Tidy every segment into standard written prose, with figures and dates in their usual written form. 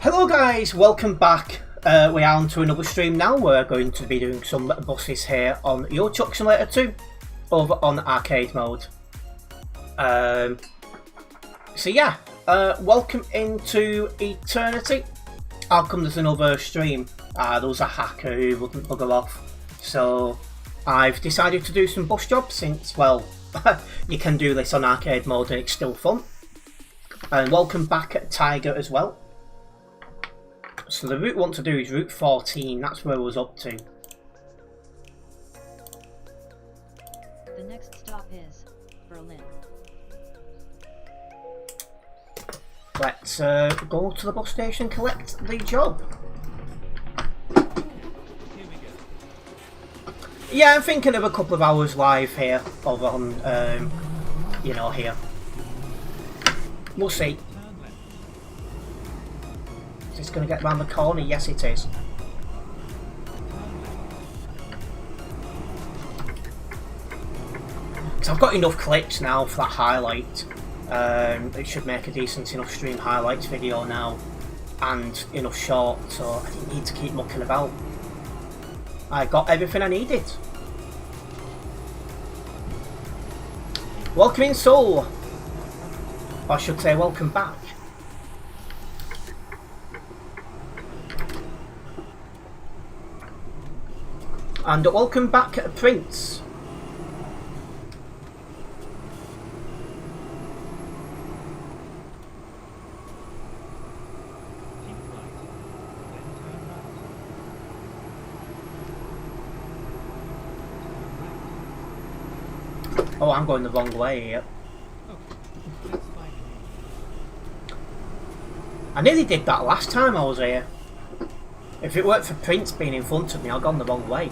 Hello guys, welcome back. We are on to another stream now. We're going to be doing some buses here on Euro Truck Simulator 2 over on arcade mode. Welcome into Eternity. How come there's another stream? There was a hacker who wouldn't bugger off. So I've decided to do some bus jobs since, well, you can do this on arcade mode and it's still fun. And welcome back at Tiger as well. So the route we want to do is Route 14, that's where I was up to. The next stop is Berlin. Let's go to the bus station and collect the job. Here we go. Yeah, I'm thinking of a couple of hours live here, over on, here. We'll see. Is this going to get round the corner? Yes, it is. So I've got enough clips now for that highlight. It should make a decent enough stream highlights video now, and enough short, so I didn't need to keep mucking about. I got everything I needed. Welcome in, Soul. Or I should say welcome back. And welcome back, Prince. Oh, I'm going the wrong way here. I nearly did that last time I was here. If it weren't for Prince being in front of me, I'd gone the wrong way.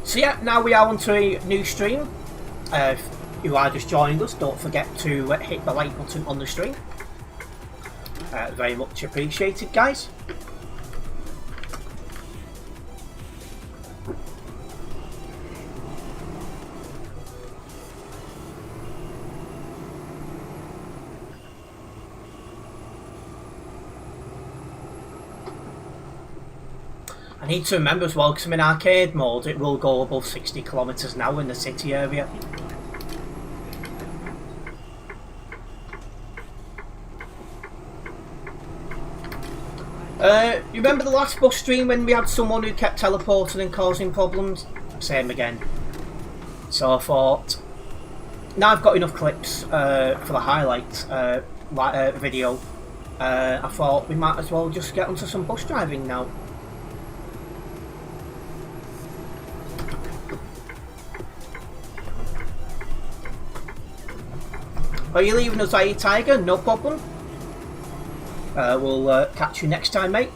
So yeah, now we are onto a new stream. If you are just joining us, don't forget to hit the like button on the stream. Very much appreciated, guys. I need to remember as well, because I'm in arcade mode, it will go above 60 kilometers an hour in the city area. You remember the last bus stream when we had someone who kept teleporting and causing problems? Same again. So I thought, now I've got enough clips for the highlight video, I thought we might as well just get onto some bus driving now. Are you leaving us, are you, Tiger? No problem. We'll catch you next time, mate.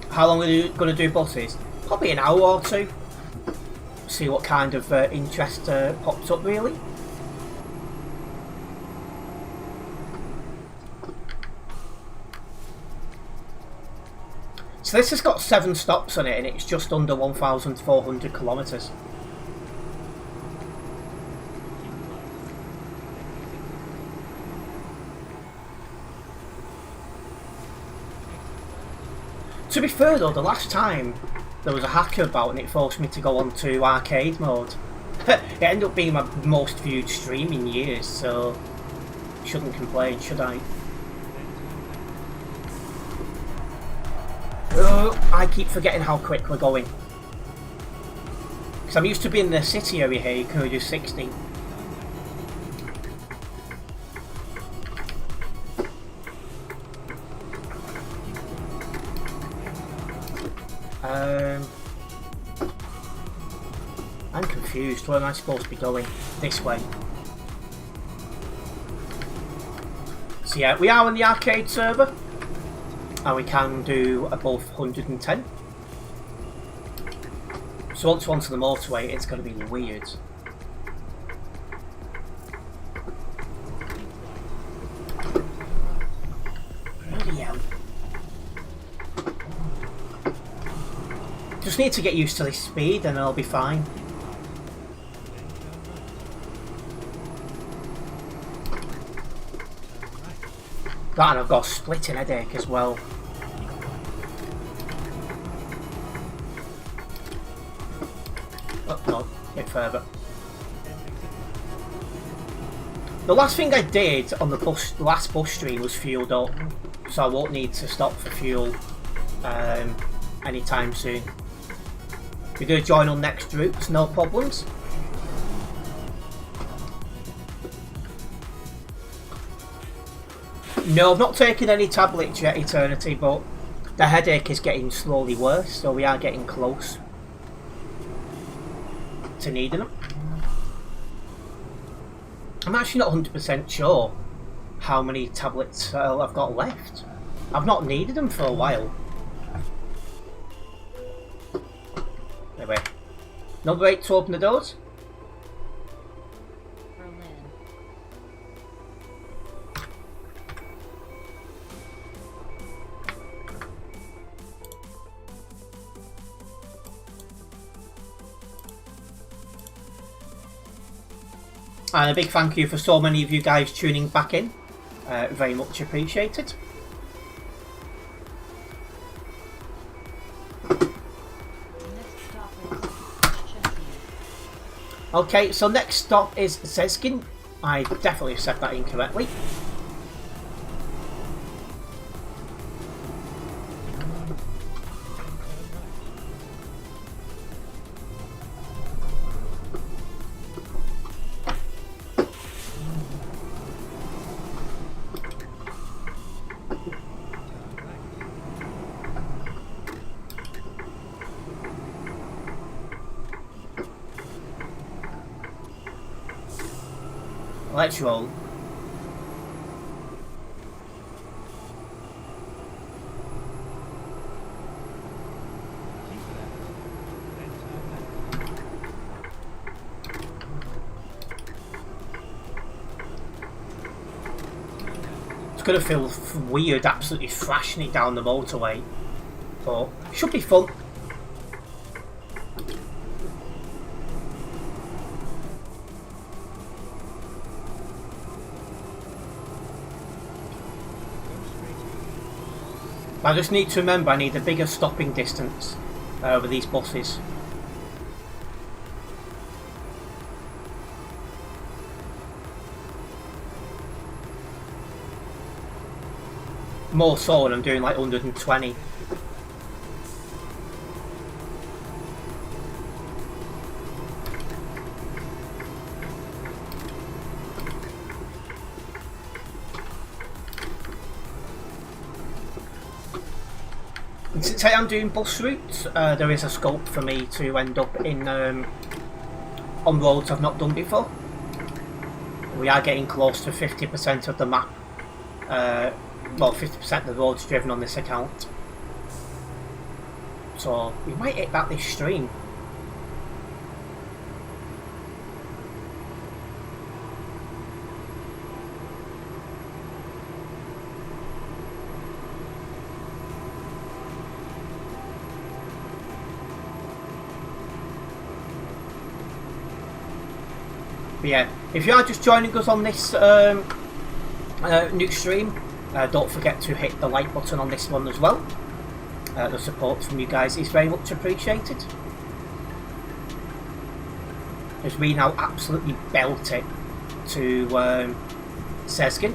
How long are you going to do buses? Probably an hour or two. See what kind of interest pops up, really. So this has got 7 stops on it, and it's just under 1,400 kilometres. To be fair though, the last time there was a hacker about and it forced me to go on to arcade mode. It ended up being my most viewed stream in years, so shouldn't complain, should I? Oh, I keep forgetting how quick we're going. Because I'm used to being in the city area here, you can only do 60. I'm confused. Where am I supposed to be going? This way. So yeah, we are on the arcade server, and we can do above 110. So once we're onto the motorway, it's going to be weird. Bloody hell. Just need to get used to this speed and I'll be fine. That and I've got a splitting headache as well. Oh no, a bit further. The last thing I did on the last bus stream was fueled up, so I won't need to stop for fuel anytime soon. You're going to join on next routes, no problems. No, I've not taken any tablets yet, Eternity, but the headache is getting slowly worse, so we are getting close to needing them. I'm actually not 100% sure how many tablets I've got left. I've not needed them for a while. Anyway, number 8 to open the doors. Berlin. And a big thank you for so many of you guys tuning back in. Very much appreciated. Next stop is Chelsea. Okay, so next stop is Zeskin. I definitely said that incorrectly. Let's roll. It's going to feel weird absolutely thrashing it down the motorway, but should be fun. I just need to remember I need a bigger stopping distance over these buses. More so when I'm doing like 120. And since I am doing bus routes, there is a scope for me to end up in on roads I've not done before. We are getting close to 50% of the map. Well, 50% of the roads driven on this account. So we might hit that this stream. But yeah, if you are just joining us on this new stream, don't forget to hit the like button on this one as well. The support from you guys is very much appreciated, as we now absolutely belt it to Seskin.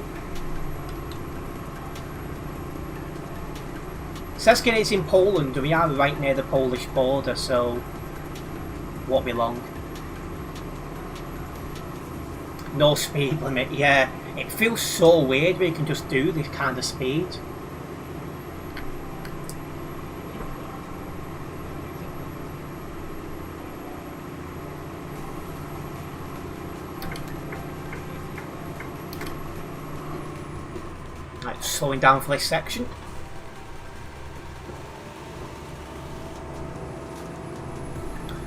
Seskin is in Poland and we are right near the Polish border, so won't be long. No speed limit, yeah. It feels so weird when you can just do this kind of speed. Right, slowing down for this section.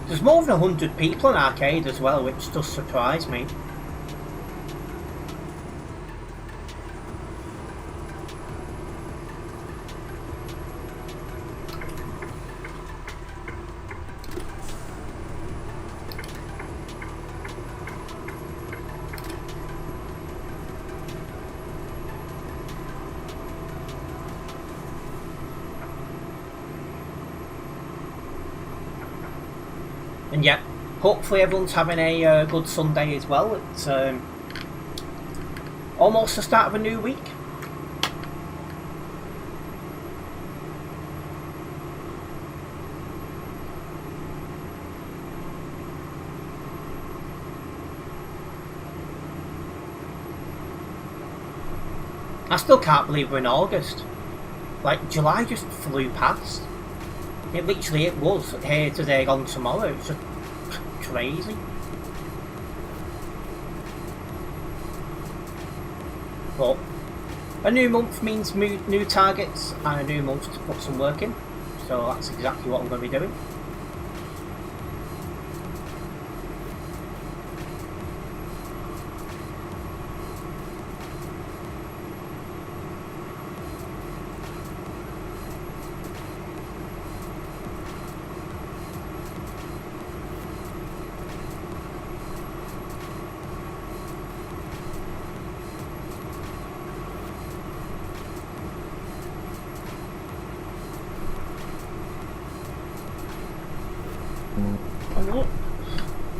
There's more than 100 people in Arcade as well, which does surprise me. And yeah, hopefully everyone's having a good Sunday as well. It's almost the start of a new week. I still can't believe we're in August. Like, July just flew past. It was here today, gone tomorrow. It's just crazy. But a new month means new targets and a new month to put some work in. So that's exactly what I'm going to be doing.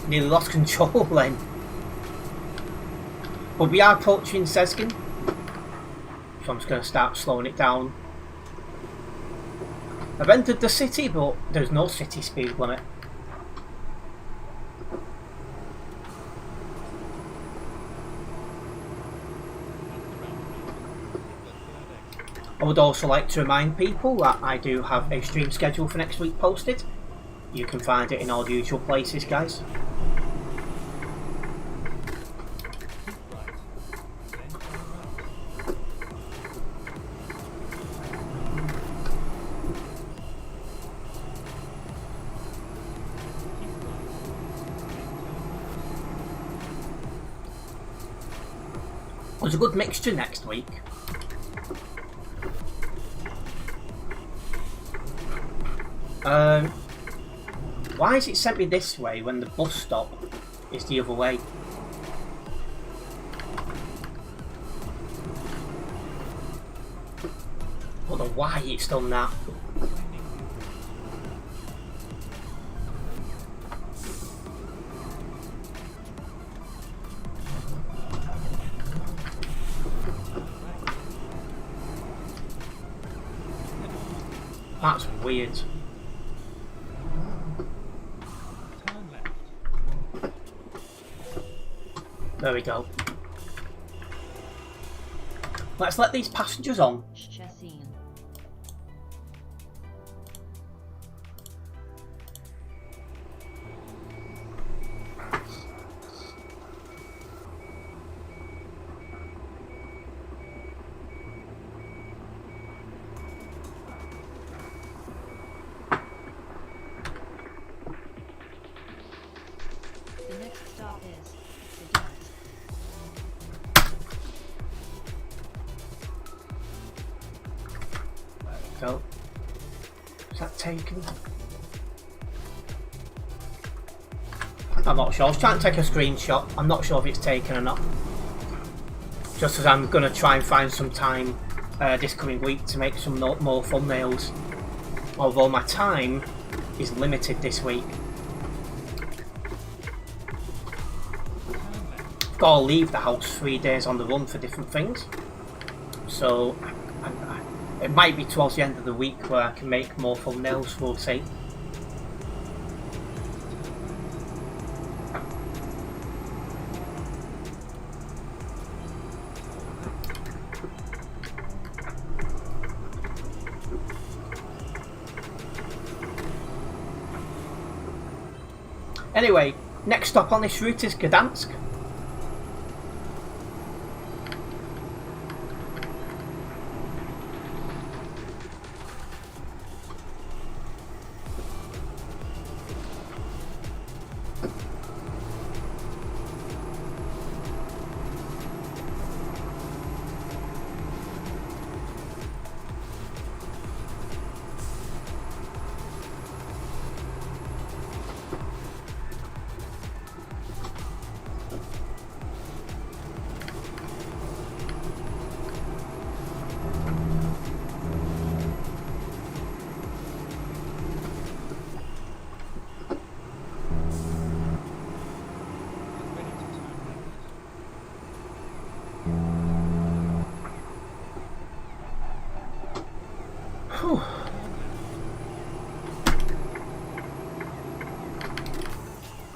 Nearly lost control then. But we are approaching Sezgin, so I'm just going to start slowing it down. I've entered the city, but there's no city speed limit. I would also like to remind people that I do have a stream schedule for next week posted. You can find it in all the usual places, guys. There's a good mixture next week. Why has it sent me this way when the bus stop is the other way? I don't know why it's done that. That's weird. There we go. Let's let these passengers on. The next stop is Terence. Go. Is that taken? I'm not sure. I was trying to take a screenshot. I'm not sure if it's taken or not. Just as I'm going to try and find some time this coming week to make some more thumbnails. Although my time is limited this week. Gotta leave the house 3 days on the run for different things. So it might be towards the end of the week where I can make more thumbnails, we'll see. Anyway, next stop on this route is Gdansk.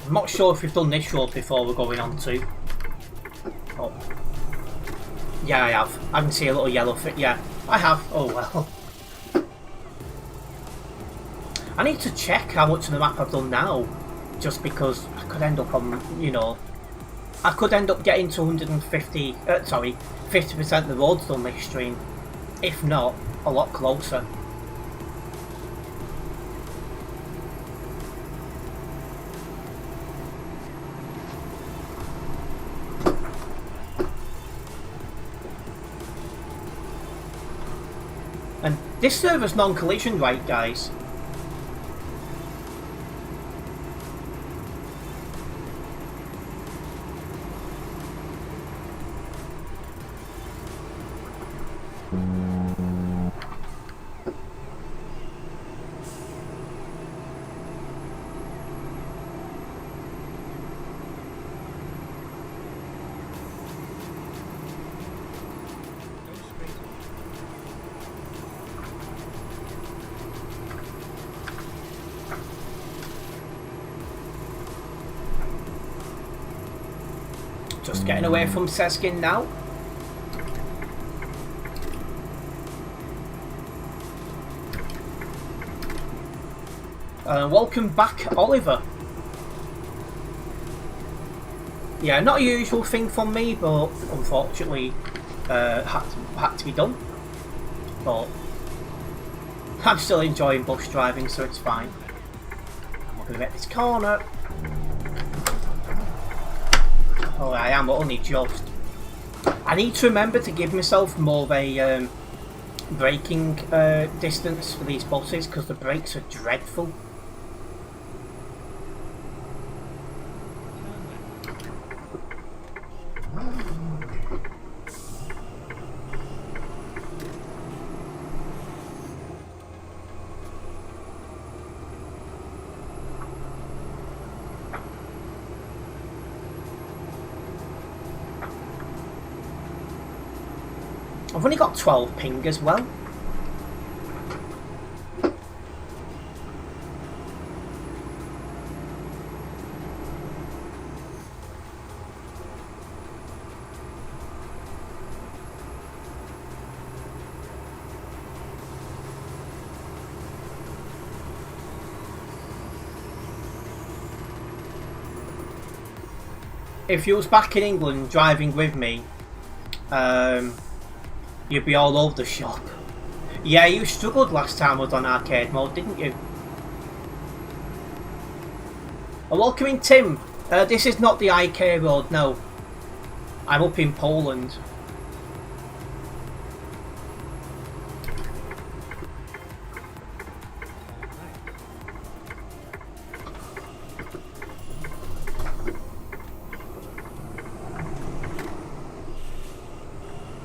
I'm not sure if we've done this road before we're going on to. Oh. Yeah, I have. I can see a little yellow fit. Yeah, I have. Oh well. I need to check how much of the map I've done now. Just because I could end up on, you know... I could end up getting to 150... sorry, 50% of the roads done this stream. If not, a lot closer. And this server's non-collision, right, guys? Just getting away from Seskin now. Welcome back, Oliver. Yeah, not a usual thing from me, but unfortunately had to be done. But I'm still enjoying bus driving, so it's fine. I'm not going to get this corner. Oh, I am, but only just. I need to remember to give myself more of a braking distance for these buses, because the brakes are dreadful. I've only got 12 ping as well. If you was back in England driving with me, you'd be all over the shop. Yeah, you struggled last time I was on arcade mode, didn't you? Welcome in, Tim. This is not the IK road, no. I'm up in Poland.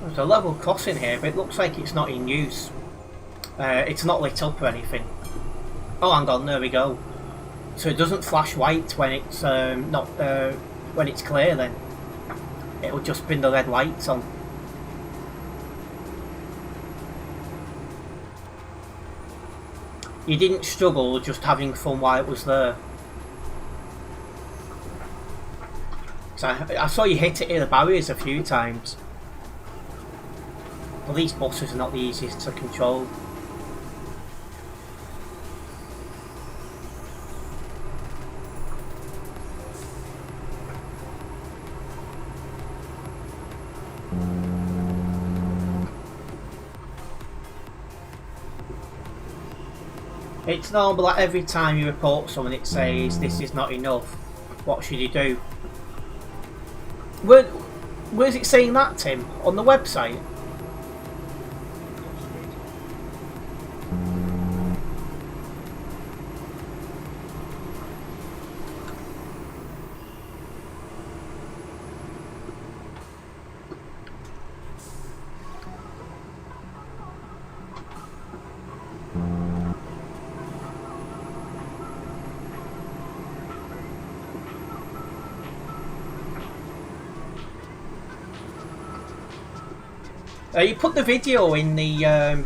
There's a level crossing here, but it looks like it's not in use. It's not lit up or anything. Oh, hang on, there we go. So it doesn't flash white when it's not when it's clear. Then it'll just bring the red lights on. You didn't struggle, just having fun while it was there. So I saw you hit it in the barriers a few times. Well, these buses are not the easiest to control. It's normal that every time you report someone it says this is not enough. What should you do? Where's it saying that, Tim? On the website? You put the video in the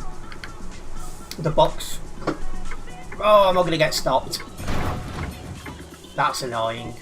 box. Oh, I'm not going to get stopped. That's annoying.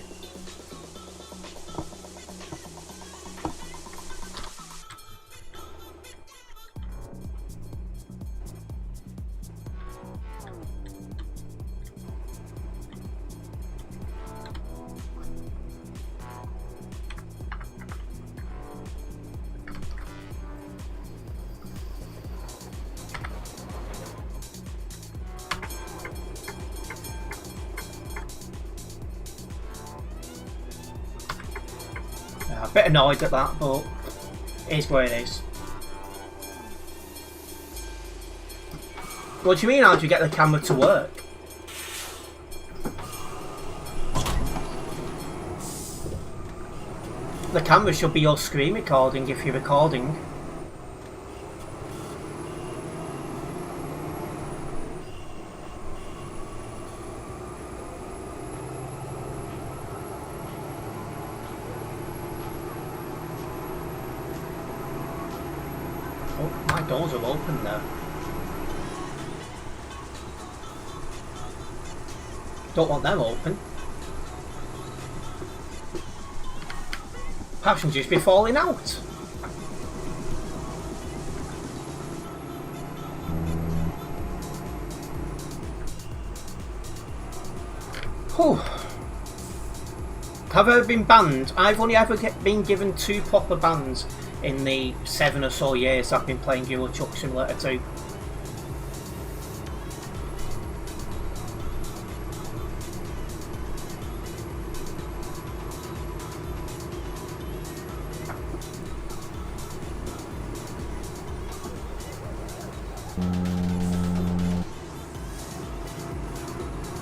Bit annoyed at that, but it is what it is. What do you mean, how do you get the camera to work? The camera should be your screen recording if you're recording. Oh, my doors are open now. Don't want them open. Perhaps we'll just be falling out. Whew. Have I ever been banned? I've only ever been given 2 proper bans in the 7 or so years I've been playing Euro Truck Simulator 2.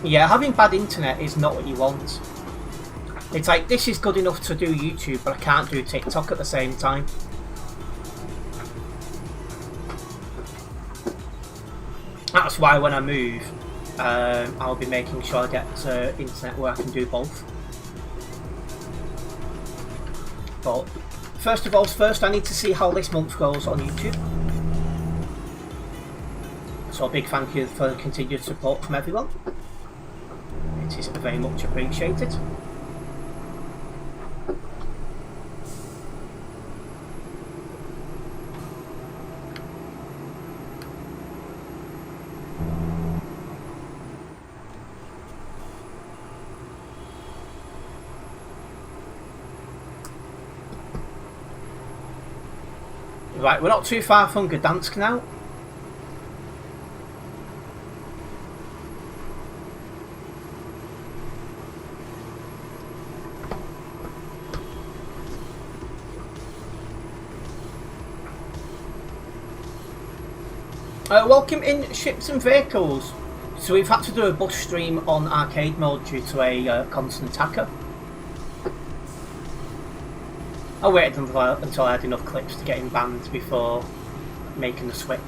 Yeah, having bad internet is not what you want. It's like, this is good enough to do YouTube, but I can't do TikTok at the same time. That's why when I move, I'll be making sure I get internet where I can do both. But first of all, I need to see how this month goes on YouTube. So a big thank you for the continued support from everyone. It is very much appreciated. Right, we're not too far from Gdansk now. Welcome in Ships and Vehicles. So we've had to do a bus stream on arcade mode due to a constant hacker. I waited until I had enough clips to get him banned before making the switch.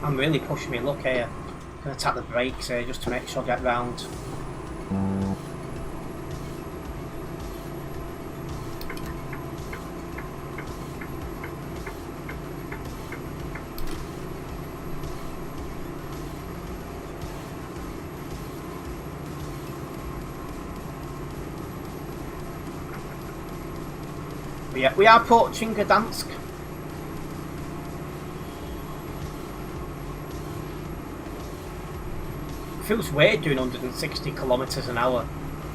I'm really pushing my luck here. I'm going to tap the brakes here just to make sure I get round. But yeah, we are approaching Gdansk. Feels weird doing 160 kilometers an hour.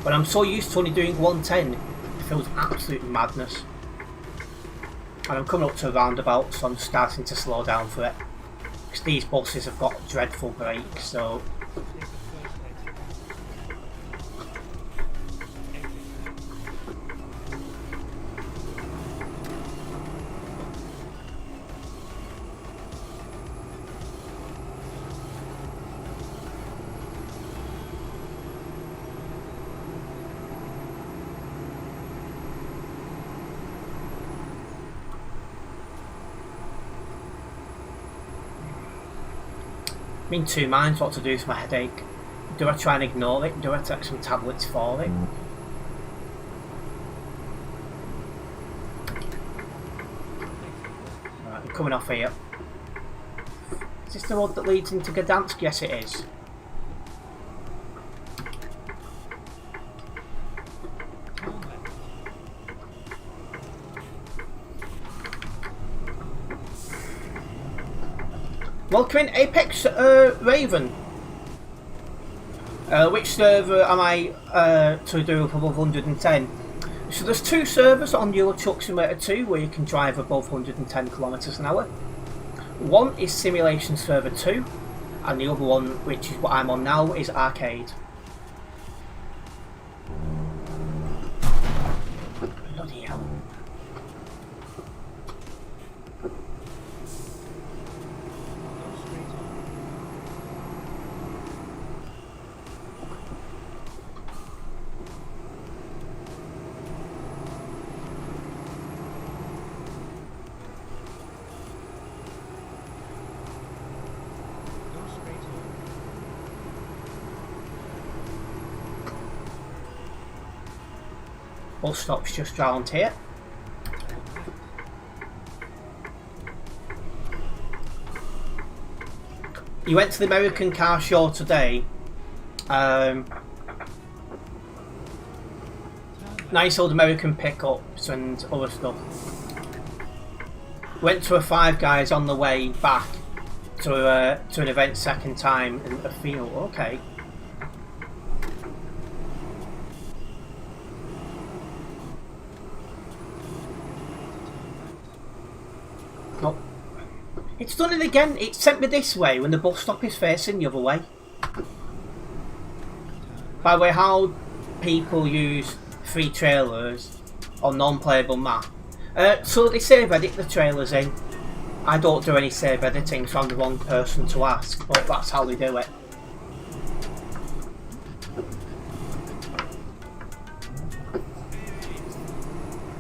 When I'm so used to only doing 110, it feels absolute madness. And I'm coming up to a roundabout, so I'm starting to slow down for it. Because these buses have got dreadful brakes, so... I'm in 2 minds what to do with my headache. Do I try and ignore it? Do I take some tablets for it? Alright, I'm coming off here. Is this the road that leads into Gdansk? Yes, it is. Welcome in Apex Raven. Which server am I to do above 110? So there's 2 servers on Euro Truck Simulator 2 where you can drive above 110 kilometers an hour. One is Simulation Server 2, and the other one, which is what I'm on now, is Arcade. Bloody hell. Bus stop's just round here. You went to the American car show today. Nice old American pickups and other stuff. Went to a Five Guys on the way back to an event second time in a field. Okay. Oh. It's done it again. It sent me this way when the bus stop is facing the other way. By the way, how people use free trailers on non-playable map. So they save edit the trailers in. I don't do any save editing, so I'm the wrong person to ask, but that's how they do it.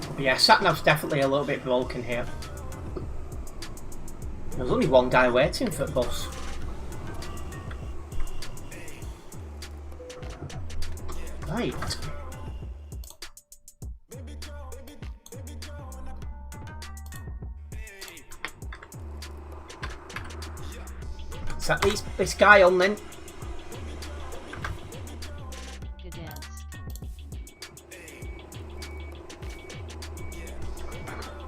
But yeah, sat-nav's definitely a little bit broken here. There's only one guy waiting for the bus. Right. Is at least this guy on then? To dance.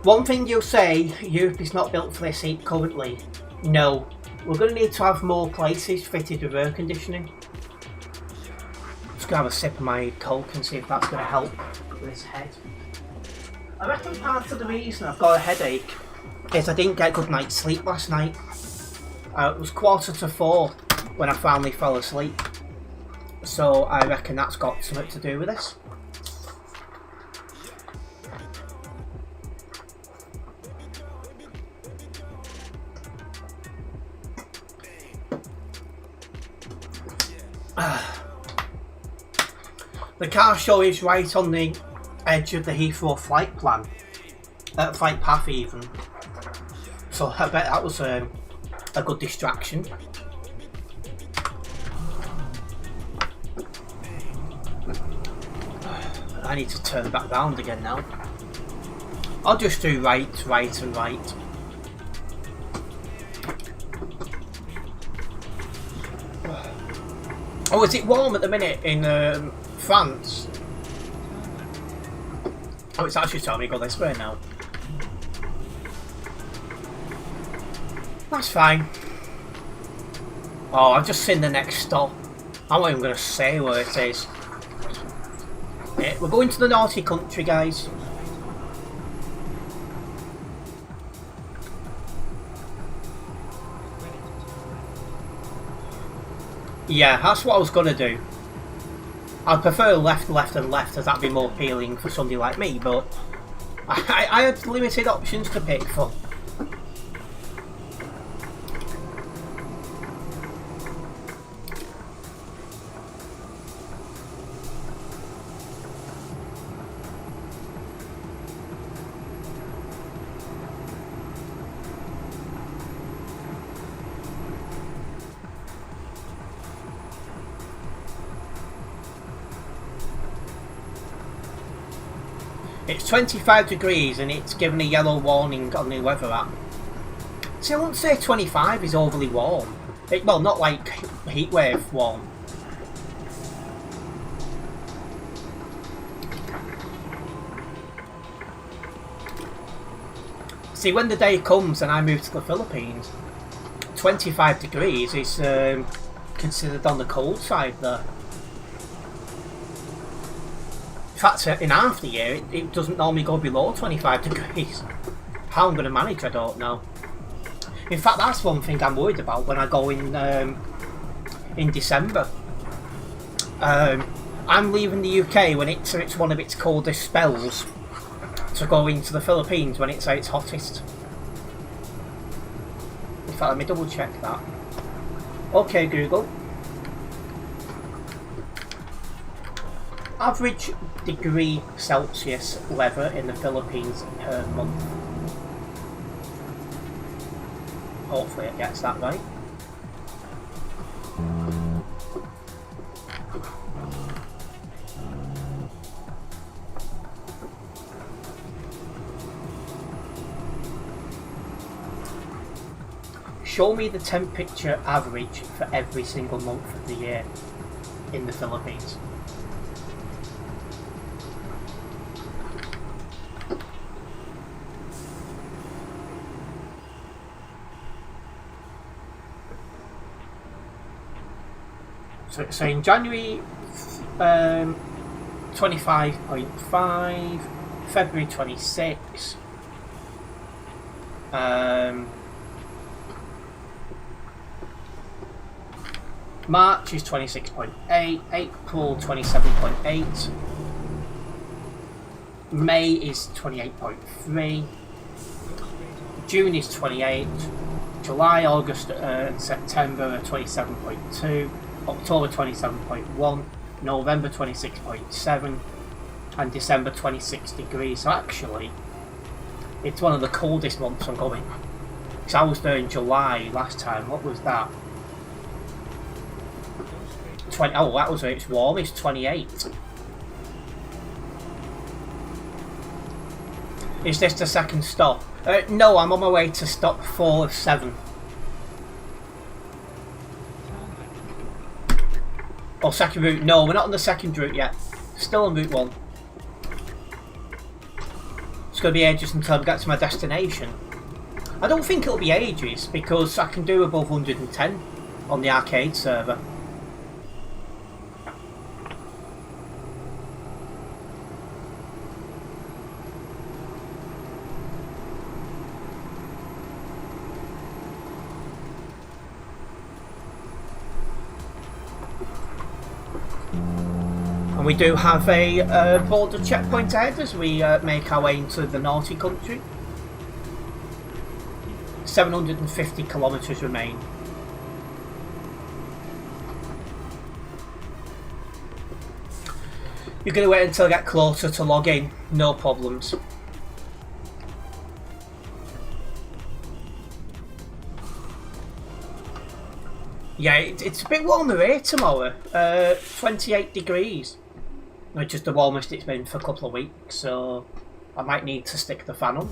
One thing you'll say, Europe is not built for this heat currently. No. We're going to need to have more places fitted with air conditioning. Just going to have a sip of my Coke and see if that's going to help with this head. I reckon part of the reason I've got a headache is I didn't get a good night's sleep last night. It was 3:45 when I finally fell asleep. So I reckon that's got something to do with this. The car show is right on the edge of the Heathrow flight plan, flight path even. So I bet that was a good distraction. I need to turn back round again now. I'll just do right, right and right. Oh, is it warm at the minute in France? Oh, it's actually telling me to go this way now. That's fine. Oh, I've just seen the next stop. I'm not even going to say where it is. Yeah, we're going to the naughty country, guys. Yeah, that's what I was going to do. I'd prefer left, left and left, as that'd be more appealing for somebody like me, but I had limited options to pick from. It's 25 degrees and it's given a yellow warning on the weather app. See, I wouldn't say 25 is overly warm. Well, not like heatwave warm. See, when the day comes and I move to the Philippines, 25 degrees is considered on the cold side there. fact, in half the year, it doesn't normally go below 25 degrees. How I'm going to manage, I don't know. In fact, that's one thing I'm worried about when I go in December. I'm leaving the UK when it's one of its coldest spells to go into the Philippines when it's at its hottest. In fact, let me double check that. Okay, Google. Average degree Celsius weather in the Philippines per month. Hopefully it gets that right. Show me the temperature average for every single month of the year in the Philippines. So in January, 25.5, February 26, March is 26.8, April 27.8, May is 28.3, June is 28, July, August and September are 27.2, October 27.1, November 26.7, and December 26 degrees. So actually, it's one of the coldest months I'm going. Because I was there in July last time. What was that? 20. Oh, that was its warmest, 28. Is this the second stop? No, I'm on my way to stop 4 of 7. Or second route. No, we're not on the second route yet. Still on route 1. It's going to be ages until I get to my destination. I don't think it'll be ages because I can do above 110 on the arcade server. And we do have a border checkpoint ahead as we make our way into the naughty country. 750 kilometres remain. You're going to wait until I get closer to log in, no problems. Yeah, it's a bit warmer here tomorrow, 28 degrees. Which is the warmest it's been for a couple of weeks, so I might need to stick the fan on.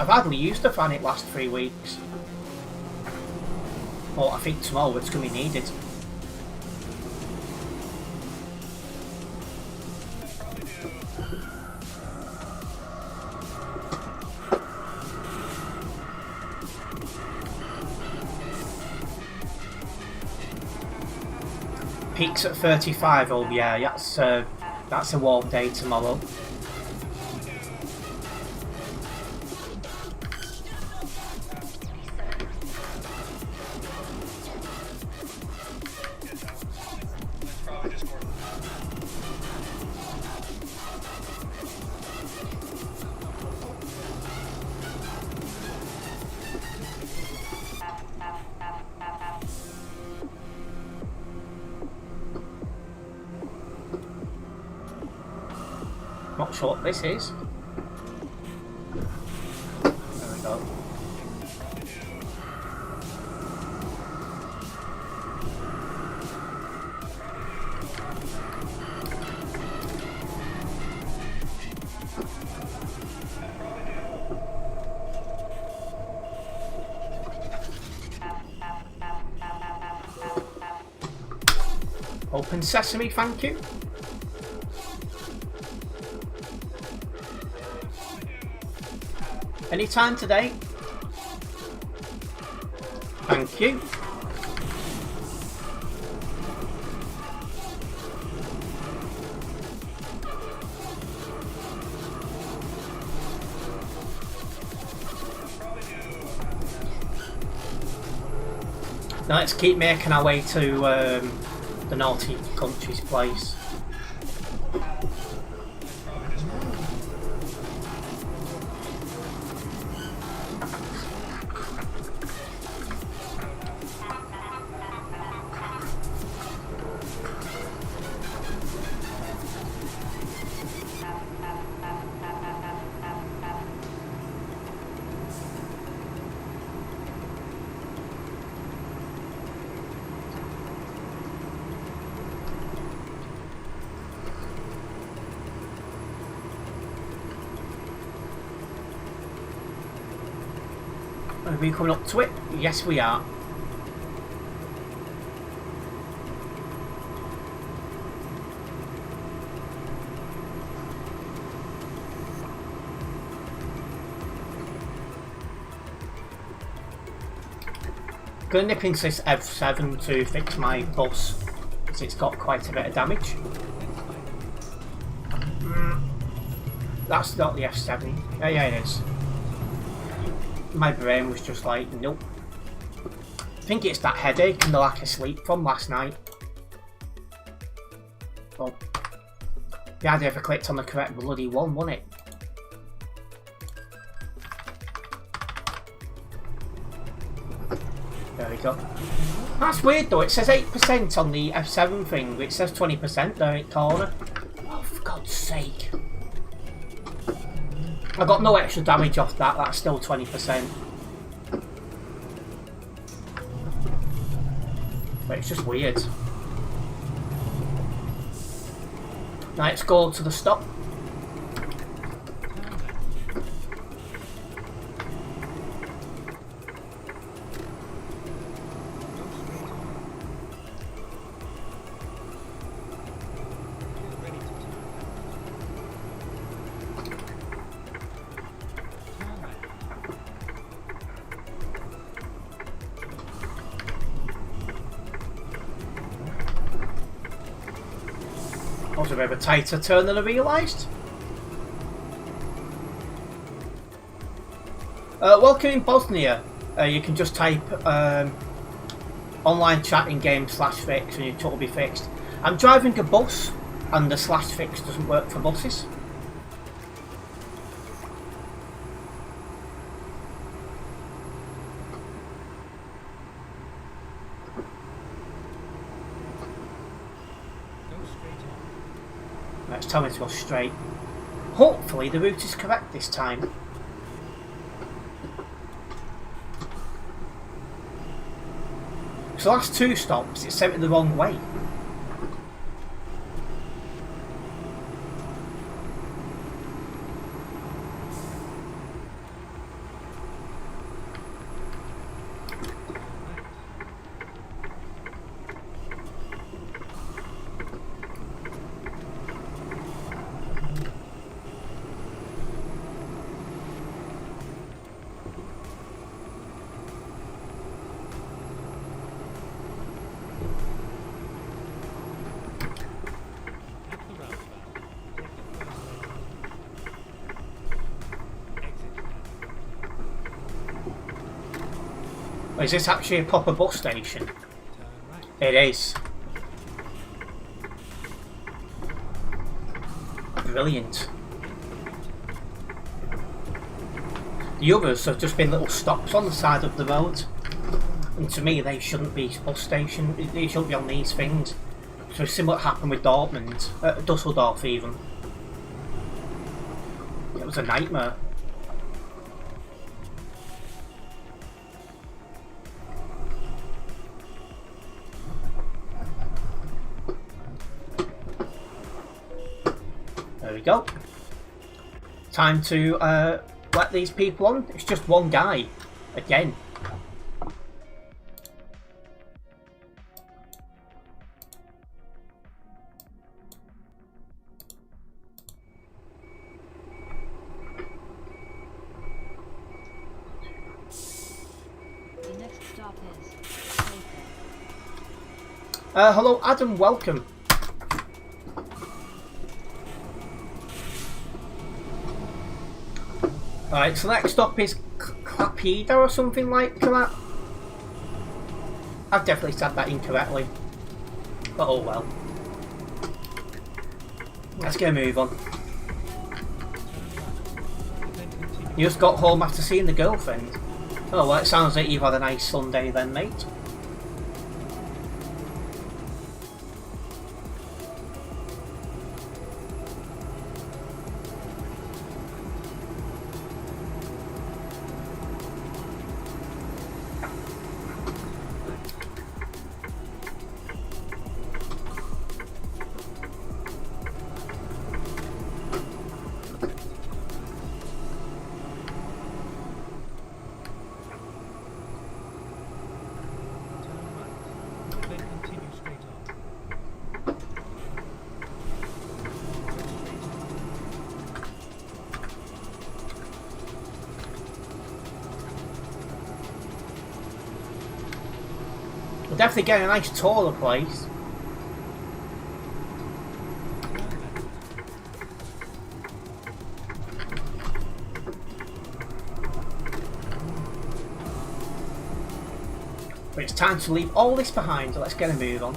I've hardly used the fan in the last 3 weeks. But I think tomorrow it's going to be needed. Peaks at 35. Oh yeah, that's a warm day tomorrow. Not sure what this is. There we go. Open sesame, thank you. Any time today? Thank you. Now let's keep making our way to the Naughty Country's place. Are we coming up to it? Yes, we are. Going to nip into this F7 to fix my bus, because it's got quite a bit of damage. That's not the F7. Oh, yeah, it is. My brain was just like, nope. I think it's that headache and the lack of sleep from last night. Well, the idea if I clicked on the correct bloody one, wasn't it? There we go. That's weird though, it says 8% on the F7 thing, but it says 20% there in the corner. Oh, for God's sake. I got no extra damage off that, that's still 20%. But it's just weird. Now let's go to the stop. That was a bit of a tighter turn than I realised. Welcome in Bosnia. You can just type online chatting game /fix and your total will be fixed. I'm driving a bus and the /fix doesn't work for buses. It's telling me to go straight. Hopefully the route is correct this time. So the last two stops it sent me the wrong way. Is this actually a proper bus station? It is. Brilliant. The others have just been little stops on the side of the road. And to me they shouldn't be bus stations, they shouldn't be on these things. So similar happened with Dortmund, Dusseldorf even. It was a nightmare. There we go. Time to let these people on. It's just one guy. Again. The next stop is Hello Adam, welcome. Alright, so next stop is Clapida or something like that. I've definitely said that incorrectly. But oh well. Let's get a move on. You just got home after seeing the girlfriend? Oh well, it sounds like you've had a nice Sunday then, mate. We're definitely getting a nice tour of the place. But it's time to leave all this behind, so let's get a move on.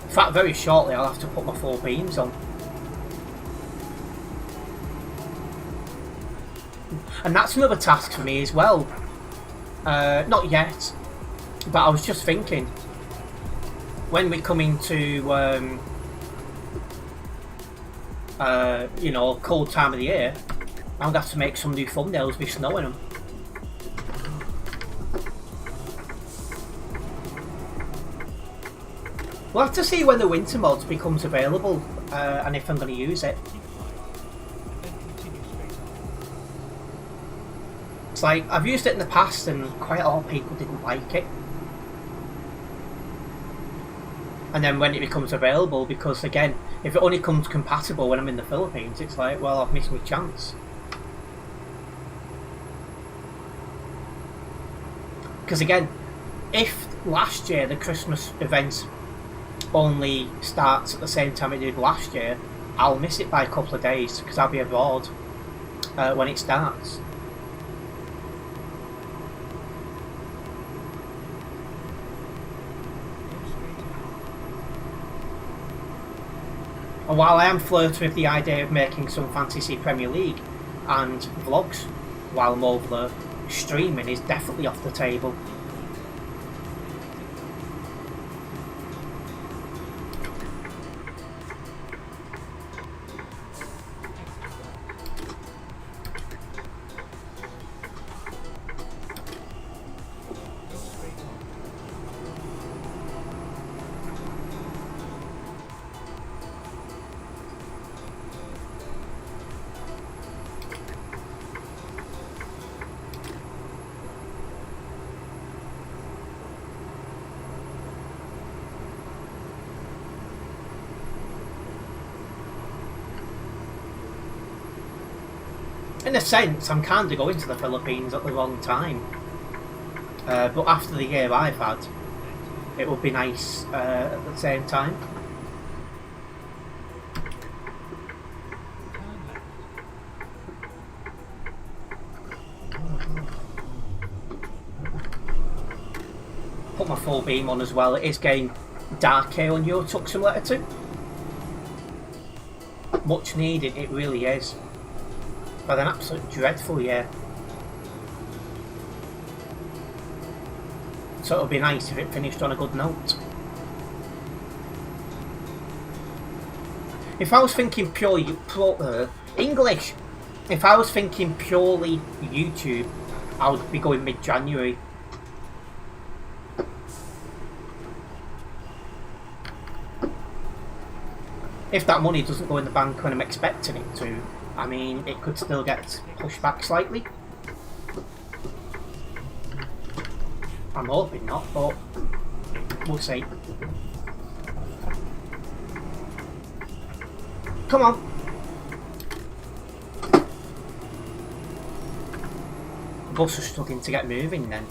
In fact, very shortly I'll have to put my 4 beams on. And that's another task for me as well. Not yet, but I was just thinking, when we come into, you know, cold time of the year, I'm going to have to make some new thumbnails with snow in them. We'll have to see when the winter mod becomes available, and if I'm going to use it. It's like, I've used it in the past and quite a lot of people didn't like it. And then when it becomes available, because again, if it only comes compatible when I'm in the Philippines, it's like, well, I've missed my chance. Because again, if last year the Christmas event only starts at the same time it did last year, I'll miss it by a couple of days because I'll be abroad when it starts. And while I am flirting with the idea of making some Fantasy Premier League and vlogs while I'm over there, streaming is definitely off the table. In a sense, I'm kind of going to the Philippines at the wrong time. But after the year I've had, it would be nice at the same time. Put my full beam on as well. It is getting dark here on Euro Truck Simulator 2. Much needed, it really is. But an absolute dreadful year. So it would be nice if it finished on a good note. If I was thinking purely English, if I was thinking purely YouTube, I would be going mid-January. If that money doesn't go in the bank when I'm expecting it to, I mean, it could still get pushed back slightly. I'm hoping not, but we'll see. Come on! The bus is struggling to get moving then.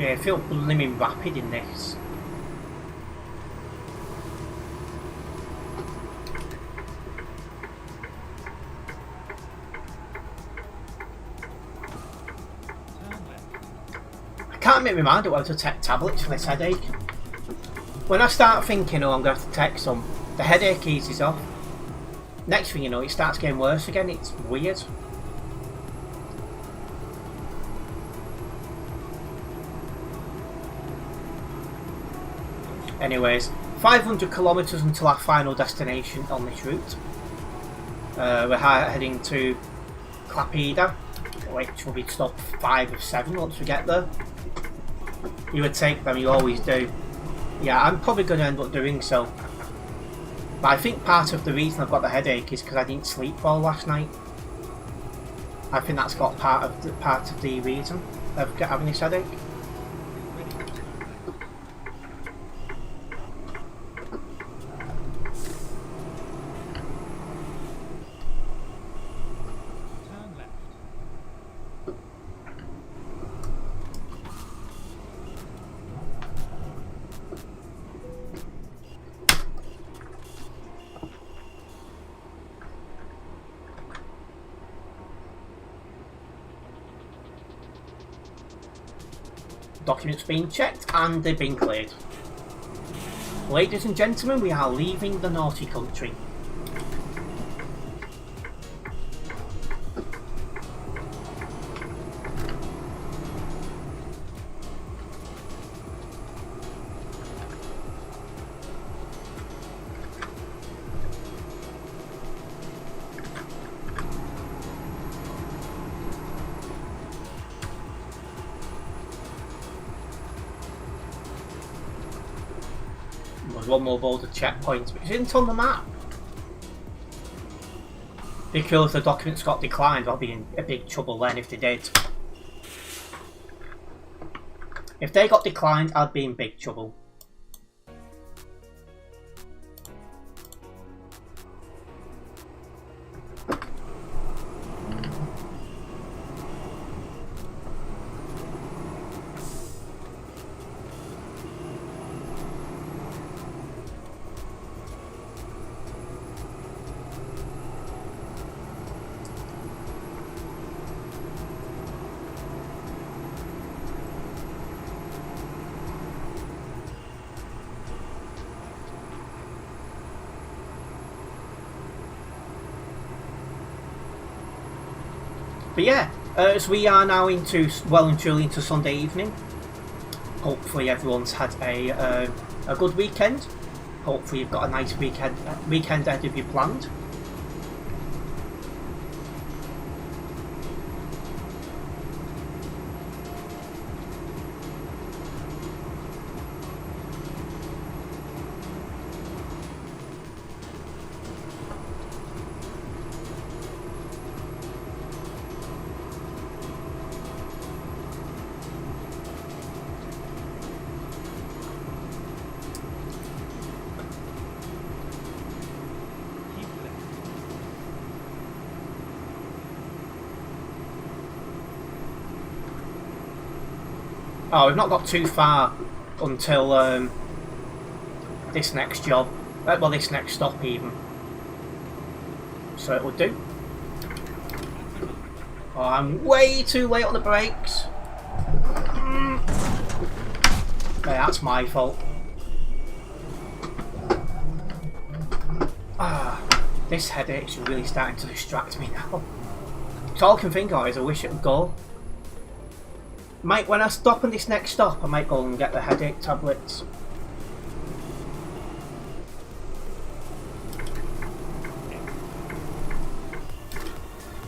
Yeah, I feel blooming rapid in this. Turn left. I can't make my mind up whether to take tablets for this headache. When I start thinking, oh, I'm going to have to take some, the headache eases off. Next thing you know, it starts getting worse again. It's weird. Anyways, 500 kilometres until our final destination on this route. We're heading to Clapida, which will be stop 5 of 7 once we get there. You would take them, you always do. Yeah, I'm probably going to end up doing so. But I think part of the reason I've got the headache is because I didn't sleep well last night. I think that's got part of the reason of having this headache. Ready to turn left. Turn left. Documents being checked and they've been cleared. Ladies and gentlemen, we are leaving the naughty country. There's one more border checkpoint which isn't on the map. Because the documents got declined, I'll be in a big trouble then if they did. If they got declined, I'd be in big trouble. But yeah, as we are now well and truly into Sunday evening, hopefully everyone's had a good weekend. Hopefully you've got a nice weekend ahead of you planned. Keep left. Oh, we've not got too far until this next job. Well, this next stop even. So it would do. Oh, I'm way too late on the brakes. Yeah, that's my fault. This headache's really starting to distract me now. So all I can think of is I wish it would go. When I stop on this next stop, I might go and get the headache tablets.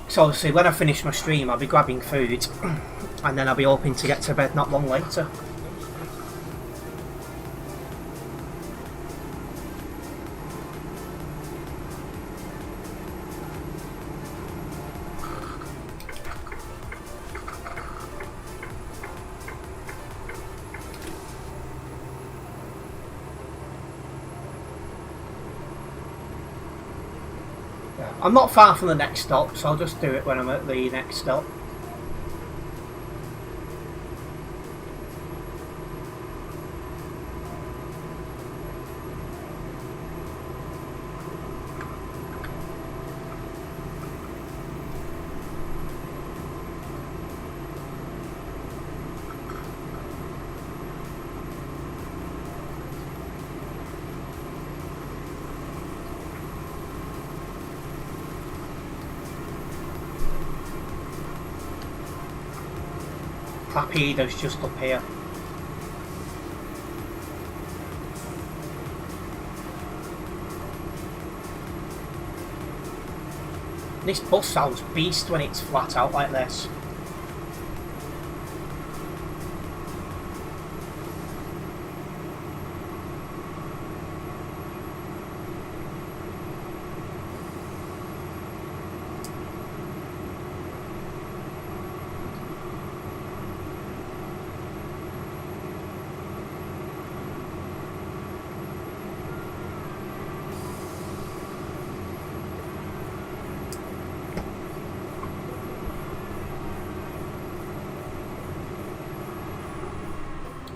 So obviously when I finish my stream, I'll be grabbing food and then I'll be hoping to get to bed not long later. I'm not far from the next stop, so I'll just do it when I'm at the next stop. Rapido's just up here. This bus sounds beast when it's flat out like this.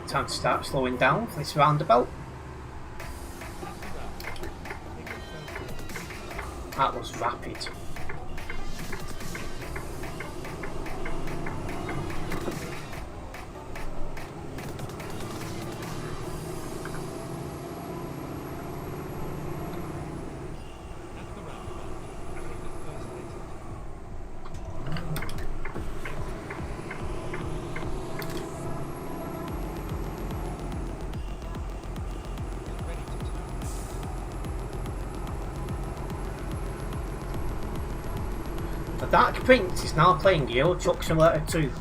Time to start slowing down for this roundabout. That was rapid. The Dark Prince is now playing Euro Truck Simulator 2.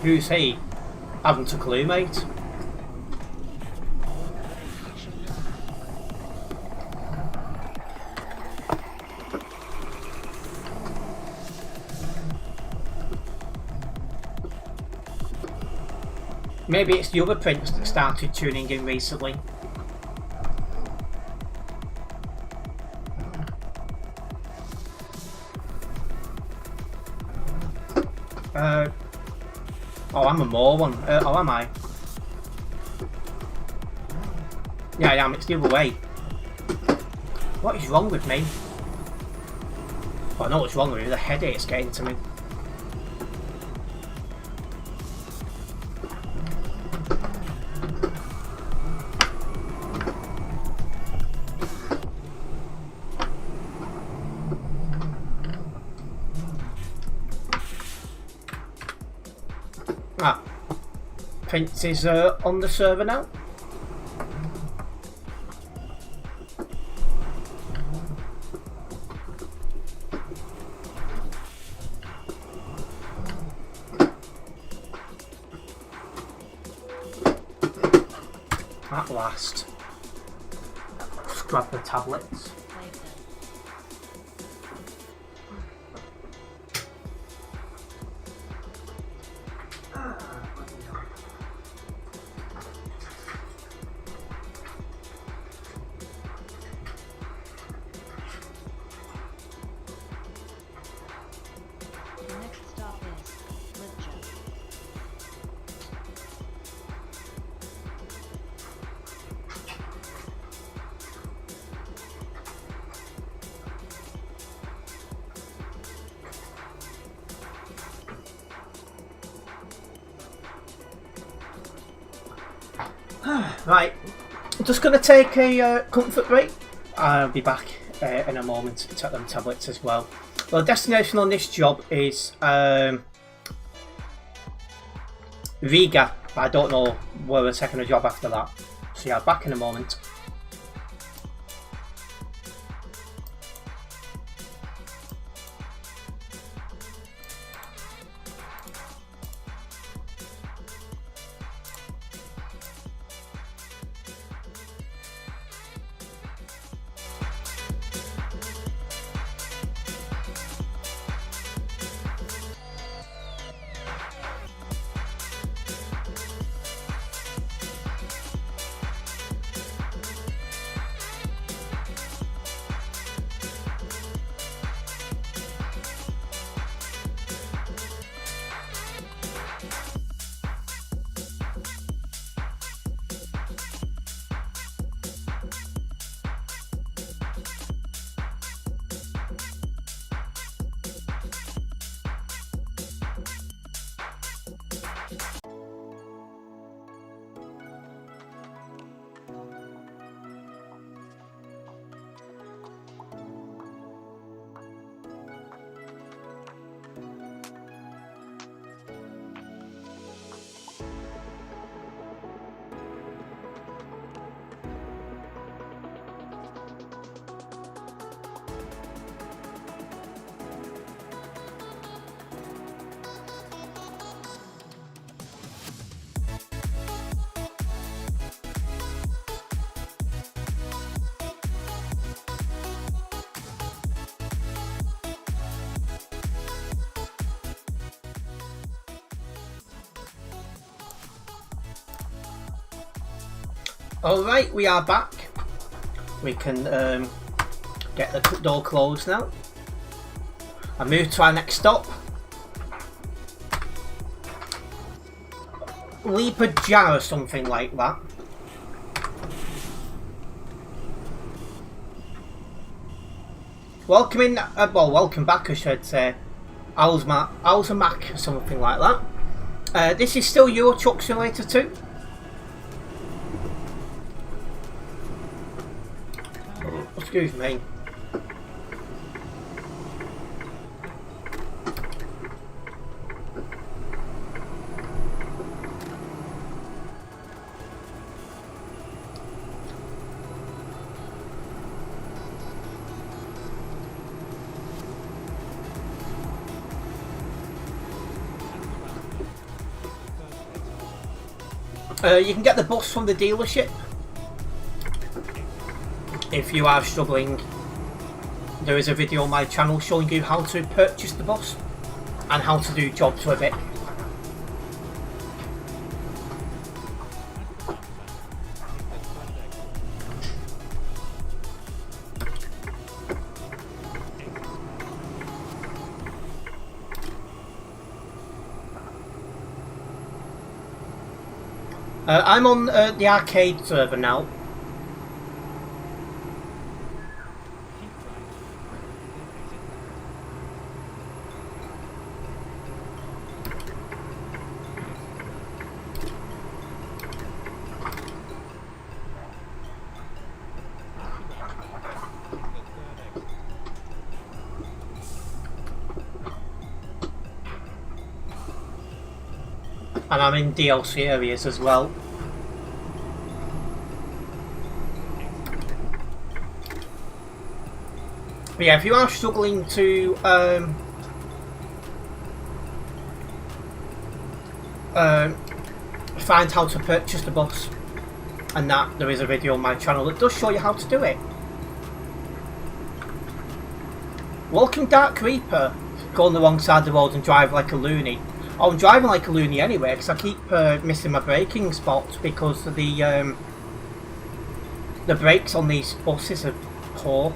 Who's he? Haven't a clue, mate. Maybe it's the other prince that started tuning in recently. Oh, I'm a moron. Oh, am I? Yeah, I am. It's the other way. What is wrong with me? Oh, I know what's wrong with me. The headache's getting to me. Ah, Prince is on the server now. At last. Just grab the tablets. The next stop is Litcha. Right, I'm just going to take a comfort break. I'll be back in a moment to take them tablets as well. Well, the destination on this job is Riga. I don't know where we're taking a job after that. So yeah, back in a moment. Alright, we are back. We can get the door closed now. I move to our next stop. Leaper Jar or something like that. Welcome in, well, welcome back I should say. How's a Mac or something like that. This is still Euro Truck Simulator 2. Oh, excuse me. You can get the bus from the dealership if you are struggling. There is a video on my channel showing you how to purchase the bus and how to do jobs with it. I'm on the arcade server now. And I'm in DLC areas as well. But yeah, if you are struggling to find how to purchase the bus and that, there is a video on my channel that does show you how to do it. Welcome Dark Reaper. Going the wrong side of the road and drive like a loony. Oh, I'm driving like a loony anyway because I keep missing my braking spots because of the brakes on these buses are poor.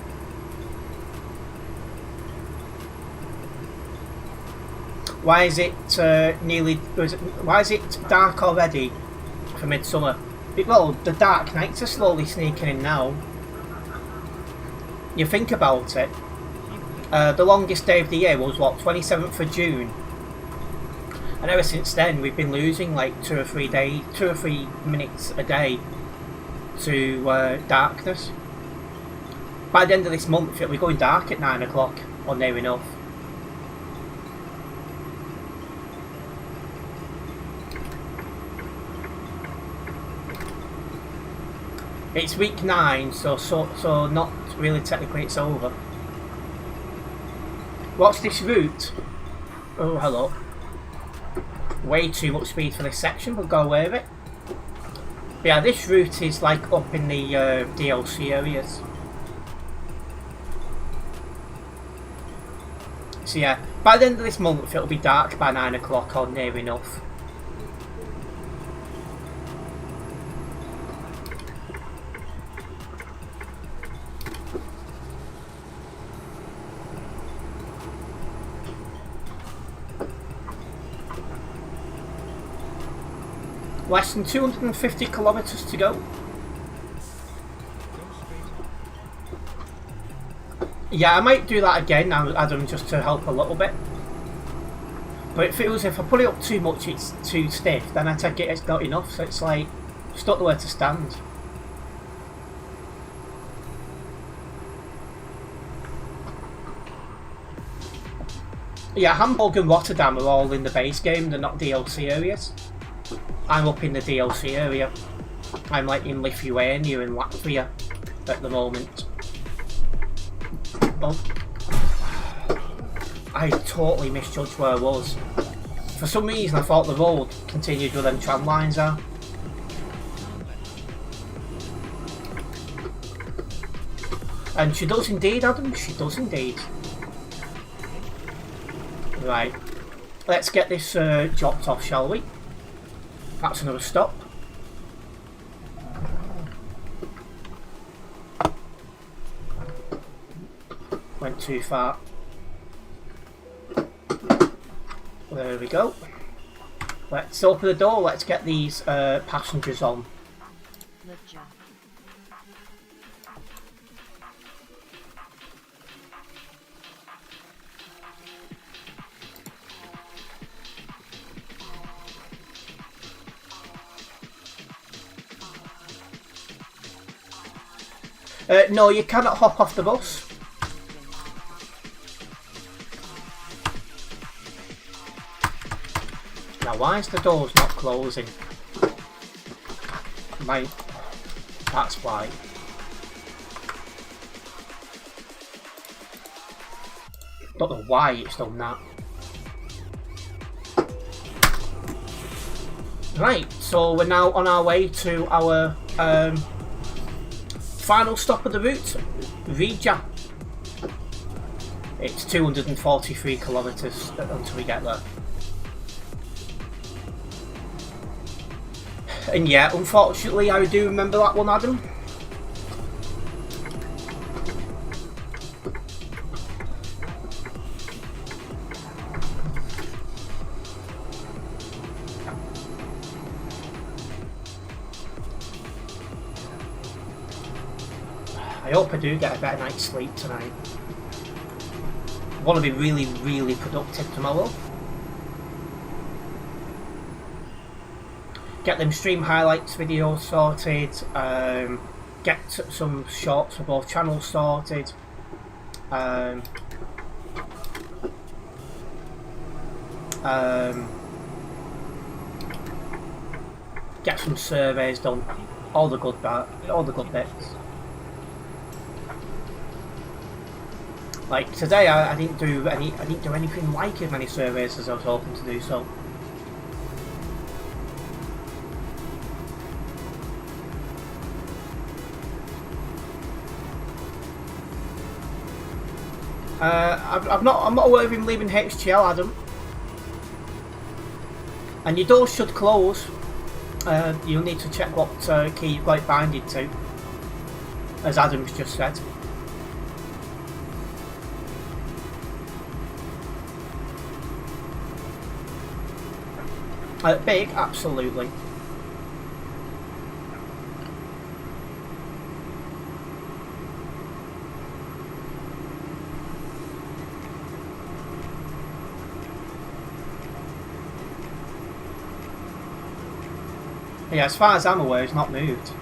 Why is it why is it dark already for midsummer? Well, the dark nights are slowly sneaking in now. You think about it. The longest day of the year was what, 27th of June, and ever since then we've been losing like 2 or 3 minutes a day to darkness. By the end of this month it'll be going dark at 9 o'clock or near enough. It's week 9, so not really technically it's over. What's this route? Oh, hello. Way too much speed for this section, we'll go away with it. But yeah, this route is like up in the DLC areas. So yeah, by the end of this month it'll be dark by 9 o'clock or near enough. Less than 250 kilometres to go. Yeah, I might do that again, Adam, just to help a little bit. But it feels if I put it up too much, it's too stiff. Then I take it it's not enough, so it's like, just don't know where to stand. Yeah, Hamburg and Rotterdam are all in the base game, they're not DLC areas. I'm up in the DLC area. I'm like in Lithuania and Latvia at the moment. Oh. I totally misjudged where I was. For some reason I thought the road continued where them tram lines are. And she does indeed, Adam, she does indeed. Right, let's get this dropped off, shall we? That's another stop. went too far. There we go. Let's open the door. Let's get these passengers on. Lift jack. No, you cannot hop off the bus. Now, why is the doors not closing? That's why. Don't know why it's done that. Right, so we're now on our way to our final stop of the route, Rija. It's 243 kilometres until we get there. And yeah, unfortunately, I do remember that one, Adam. I hope I do get a better night's sleep tonight. I want to be really, really productive tomorrow. Get them stream highlights videos sorted, get some shorts for both channels sorted, get some surveys done, all the good bits. Like today, I didn't do anything like as many surveys as I was hoping to do. So. I'm not aware of him leaving HTL, Adam. And your doors should close. You'll need to check what key you've got it binded to, as Adam's just said. Big, absolutely. Yeah, as far as I'm aware, it's not moved.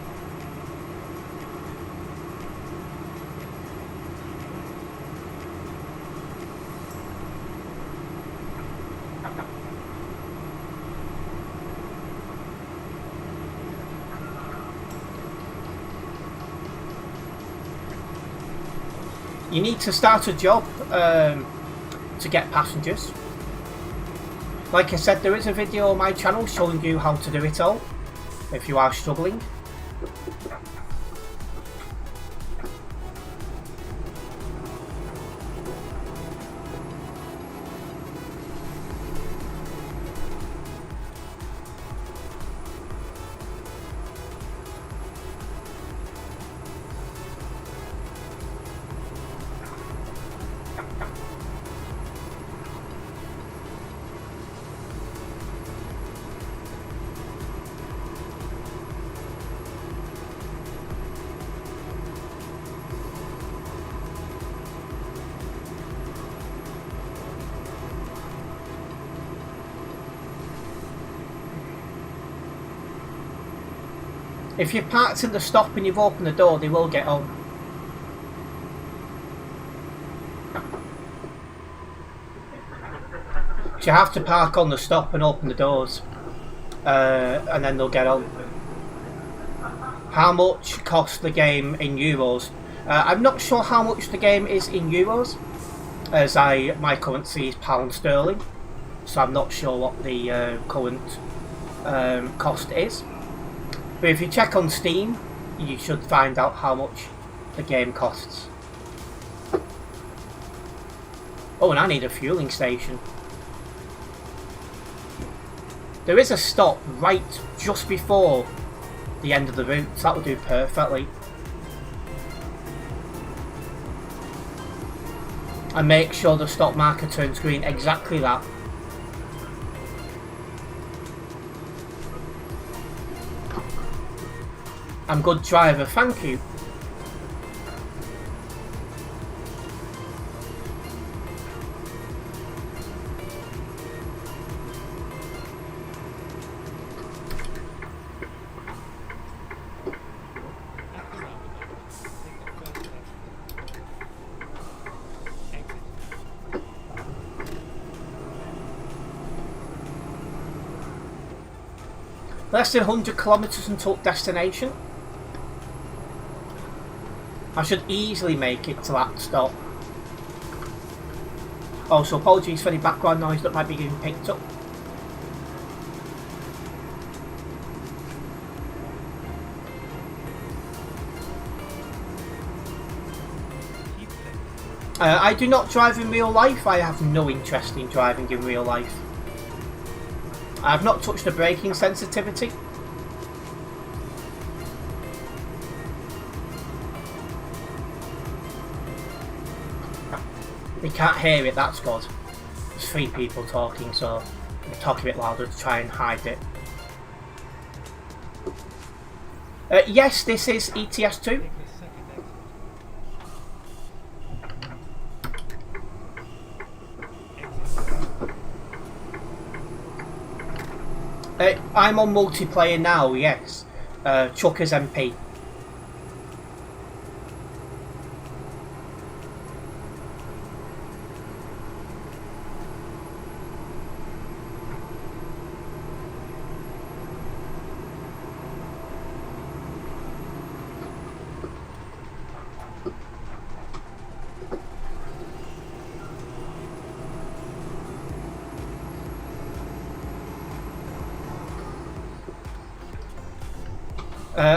You need to start a job to get passengers. Like I said, there is a video on my channel showing you how to do it all, if you are struggling. If you've parked in the stop and you've opened the door, they will get on. So you have to park on the stop and open the doors, and then they'll get on. How much costs the game in euros? I'm not sure how much the game is in euros, as my currency is pound sterling, so I'm not sure what the current cost is. But if you check on Steam, you should find out how much the game costs. Oh, and I need a fueling station. There is a stop right just before the end of the route, so that will do perfectly. And make sure the stop marker turns green. Exactly that. I'm good driver, thank you. At the roundabout, take the first left. Exit. Less than 100 kilometres until destination. I should easily make it to that stop. Also, apologies for any background noise that might be getting picked up. Keep left. I do not drive in real life. I have no interest in driving in real life. I have not touched the braking sensitivity. You can't hear it, that's good. There's 3 people talking, so I'm talking a bit louder to try and hide it. Yes, this is ETS2. Take the second exit. I'm on multiplayer now, yes. Chuckers MP.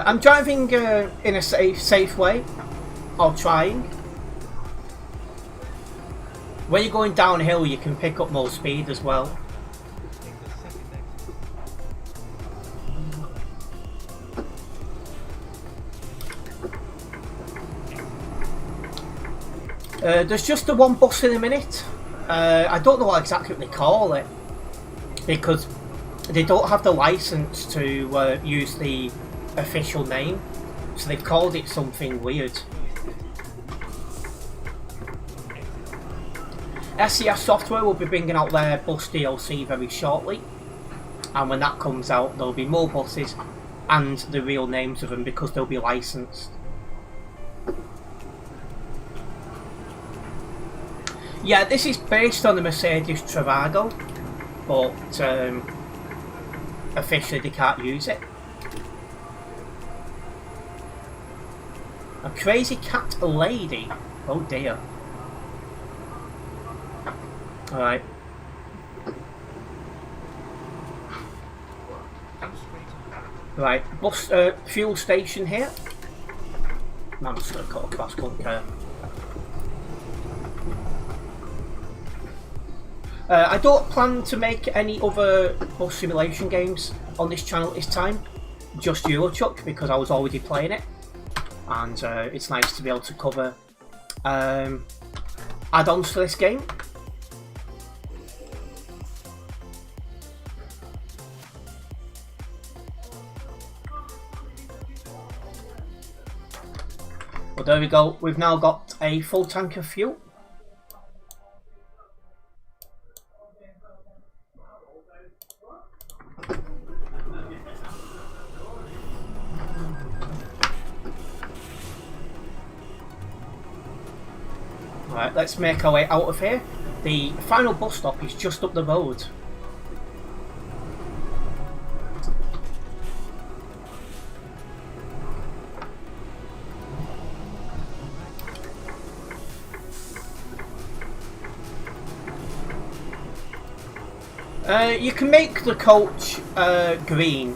I'm driving in a safe way, or trying. When you're going downhill, you can pick up more speed as well. Take the second exit. There's just the one bus in a minute. I don't know exactly what they call it, because they don't have the license to use the official name, so they've called it something weird. SCS Software will be bringing out their bus DLC very shortly, and when that comes out there'll be more buses and the real names of them because they'll be licensed. Yeah, this is based on the Mercedes Travago, but officially they can't use it. A crazy cat lady. Oh dear. Alright. Go straight on. Right. Bus fuel station here. I'm just going to cut across, couldn't care. I don't plan to make any other bus simulation games on this channel this time. Just Euro Truck, because I was already playing it. And it's nice to be able to cover add-ons for this game. Well, there we go. We've now got a full tank of fuel. Right, let's make our way out of here. The final bus stop is just up the road. You can make the coach green.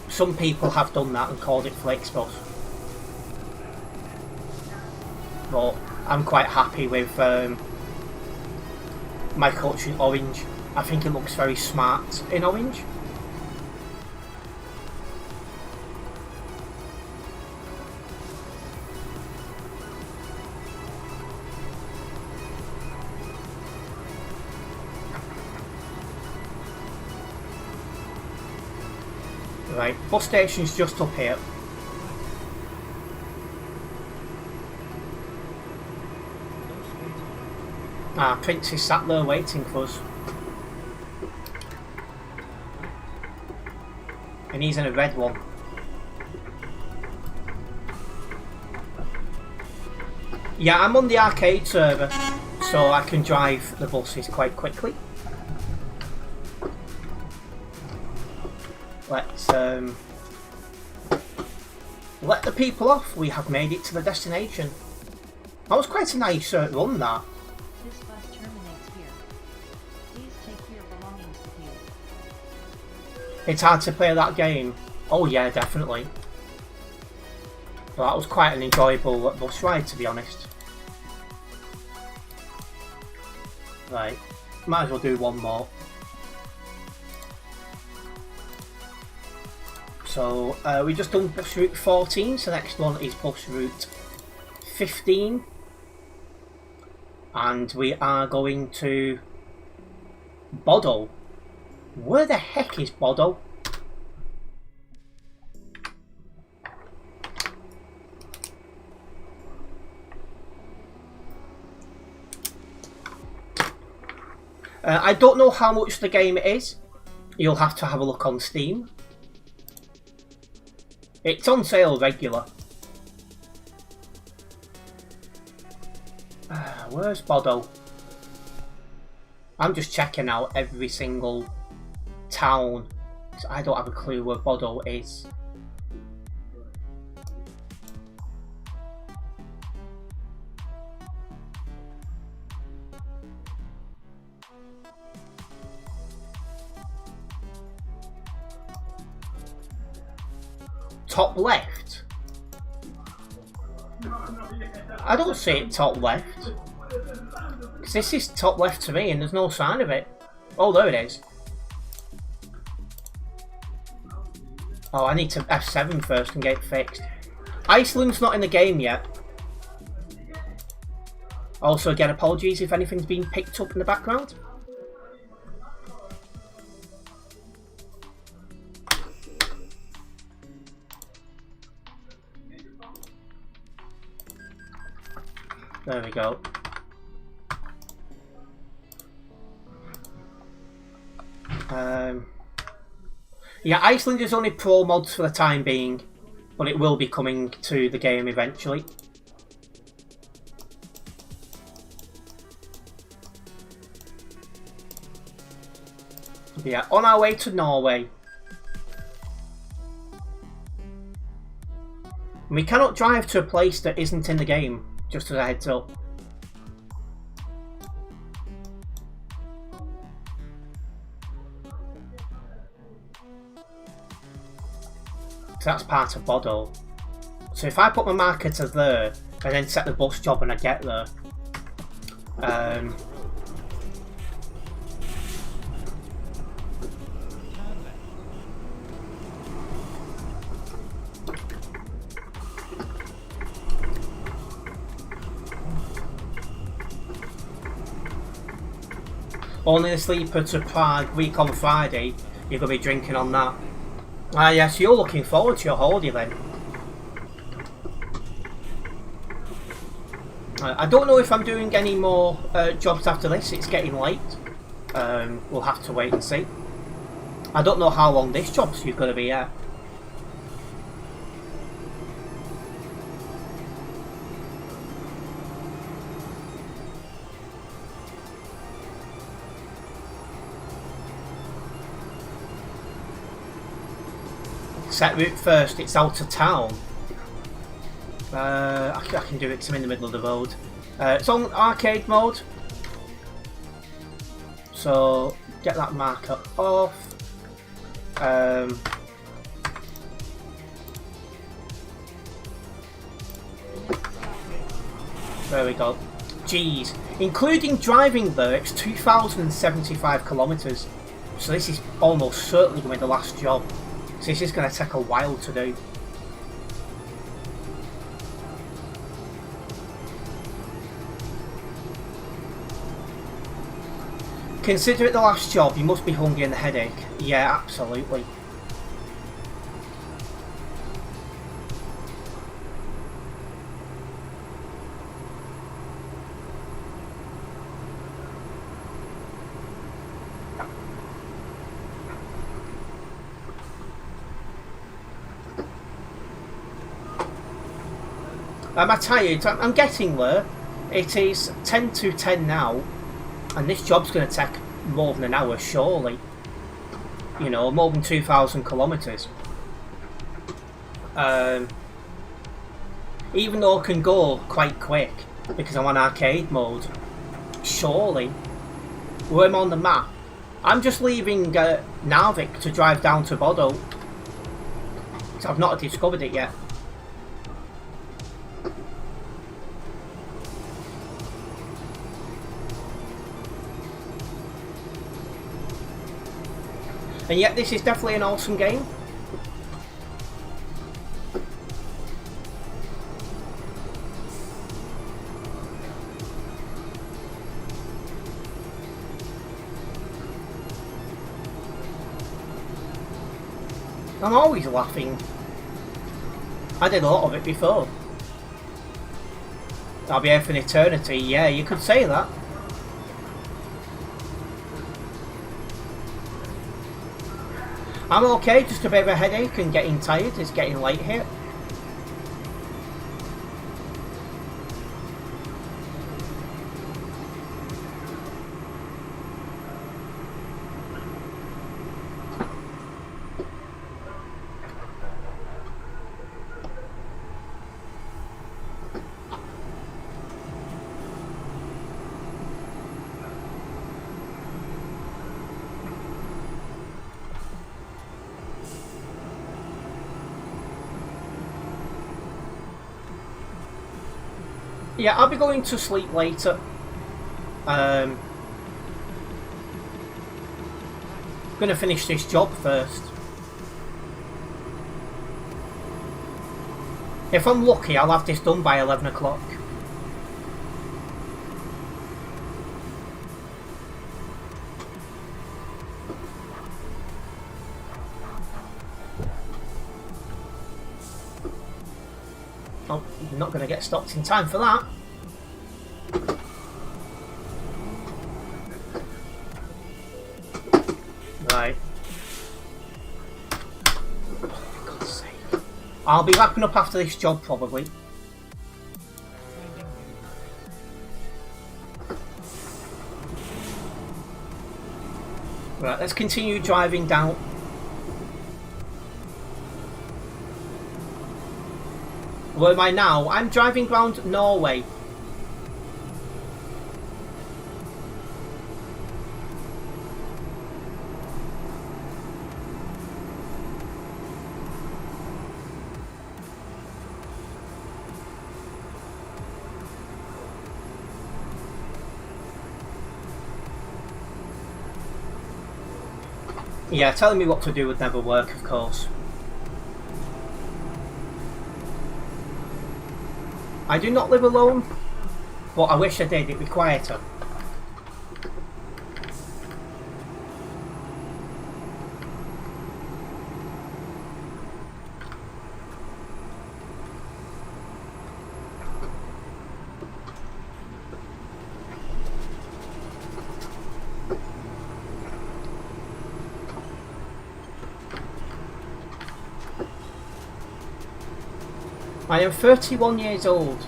Some people have done that and called it Flakes Bus. But I'm quite happy with my coach in orange. I think it looks very smart in orange. Right, bus station's just up here. Ah, Prince is sat there waiting for us. And he's in a red one. Yeah, I'm on the arcade server, so I can drive the buses quite quickly. Let's let the people off. We have made it to the destination. That was quite a nice run, that. This bus terminates here. Please take your belongings with you. It's hard to play that game. Oh yeah, definitely. Well, that was quite an enjoyable bus ride, to be honest. Right, might as well do one more. So we just done bus route 14, so the next one is bus route 15. And we are going to Bodo. Where the heck is Bodo? I don't know how much the game is. You'll have to have a look on Steam. It's on sale regular. Where's Bodo? I'm just checking out every single town. I don't have a clue where Bodo is. Top left? I don't see it top left. Because this is top left to me and there's no sign of it. Oh, there it is. Oh, I need to F7 first and get it fixed. Iceland's not in the game yet. Also, again, apologies if anything's been picked up in the background. There we go. Yeah, Iceland is only pro mods for the time being, but it will be coming to the game eventually. But yeah, on our way to Norway. We cannot drive to a place that isn't in the game, just as a heads up. So that's part of Bodo. So if I put my marker to there and then set the bus job when I get there, only the sleeper to Prague week on Friday, you're going to be drinking on that. Ah yes, you're looking forward to your holiday then. I don't know if I'm doing any more jobs after this, it's getting late. We'll have to wait and see. I don't know how long this job's going to be yet. Set route first, it's out of town. I can do it because I'm in the middle of the road. It's on arcade mode. So, get that marker off. There we go. Jeez. Including driving there, it's 2,075 kilometres. So this is almost certainly going to be the last job. So this is going to take a while to do. Consider it the last job, you must be hungry and a headache. Yeah, absolutely. Am I tired? I'm getting there. It is 10 to 10 now, and this job's going to take more than an hour, surely. You know, more than 2,000 kilometres. Even though I can go quite quick, because I'm on arcade mode, surely, where I'm on the map, I'm just leaving Narvik to drive down to Bodo. So I've not discovered it yet. And yet this is definitely an awesome game. I'm always laughing. I did a lot of it before. I'll be here for an eternity. Yeah, you could say that. I'm okay, just a bit of a headache and getting tired. It's getting late here. Yeah, I'll be going to sleep later. Gonna finish this job first. If I'm lucky, I'll have this done by 11 o'clock. Oh, you're not going to get stopped in time for that. Right. Oh, for God's sake. I'll be wrapping up after this job, probably. Right, let's continue driving down. Where am I now? I'm driving around Norway. Yeah, telling me what to do would never work, of course. I do not live alone, but I wish I did. It'd be quieter. I am 31 years old.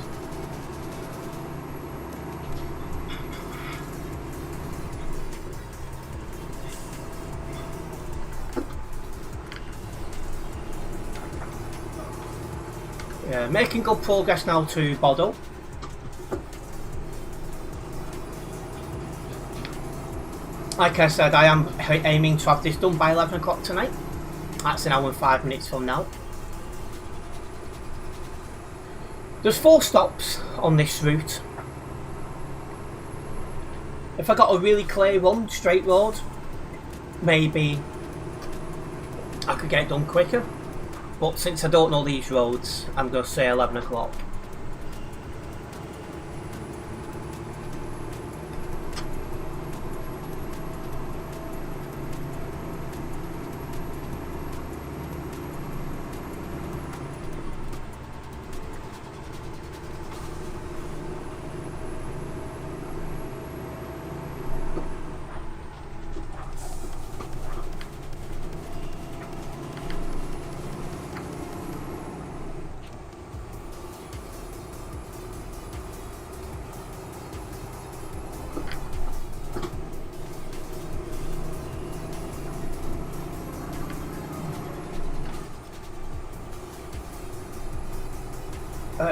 Yeah, making good progress now to Bodo. Like I said, I am aiming to have this done by 11 o'clock tonight. That's an hour and 5 minutes from now. There's 4 stops on this route. If I got a really clear one, straight road, maybe I could get it done quicker. But since I don't know these roads, I'm going to say 11 o'clock.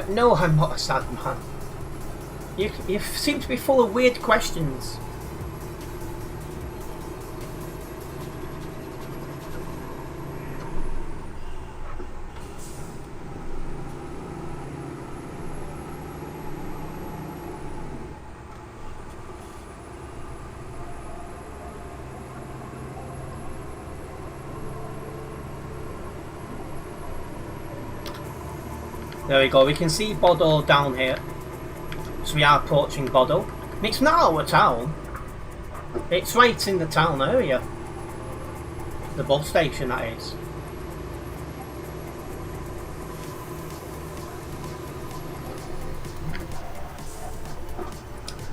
No, I'm not a sad man. You seem to be full of weird questions. There we go, we can see Bodo down here. So we are approaching Bodo. And it's not out of town. It's right in the town area. The bus station, that is.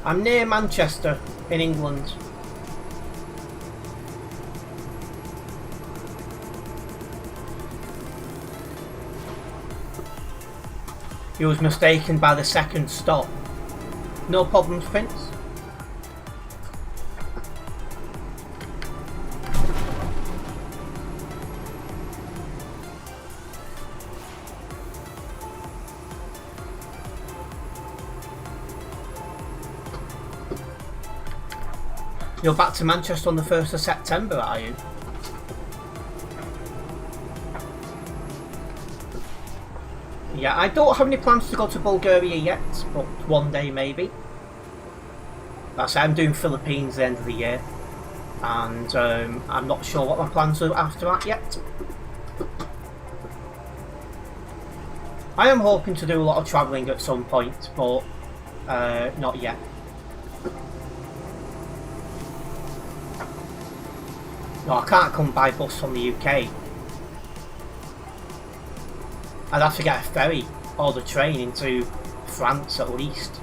I'm near Manchester, in England. He was mistaken by the second stop. No problems, Prince. You're back to Manchester on the 1st of September, are you? Yeah, I don't have any plans to go to Bulgaria yet, but one day maybe. That's it, I'm doing Philippines at the end of the year, and I'm not sure what my plans are after that yet. I am hoping to do a lot of travelling at some point, but not yet. No, I can't come by bus from the UK. I'd have to get a ferry or the train into France at least.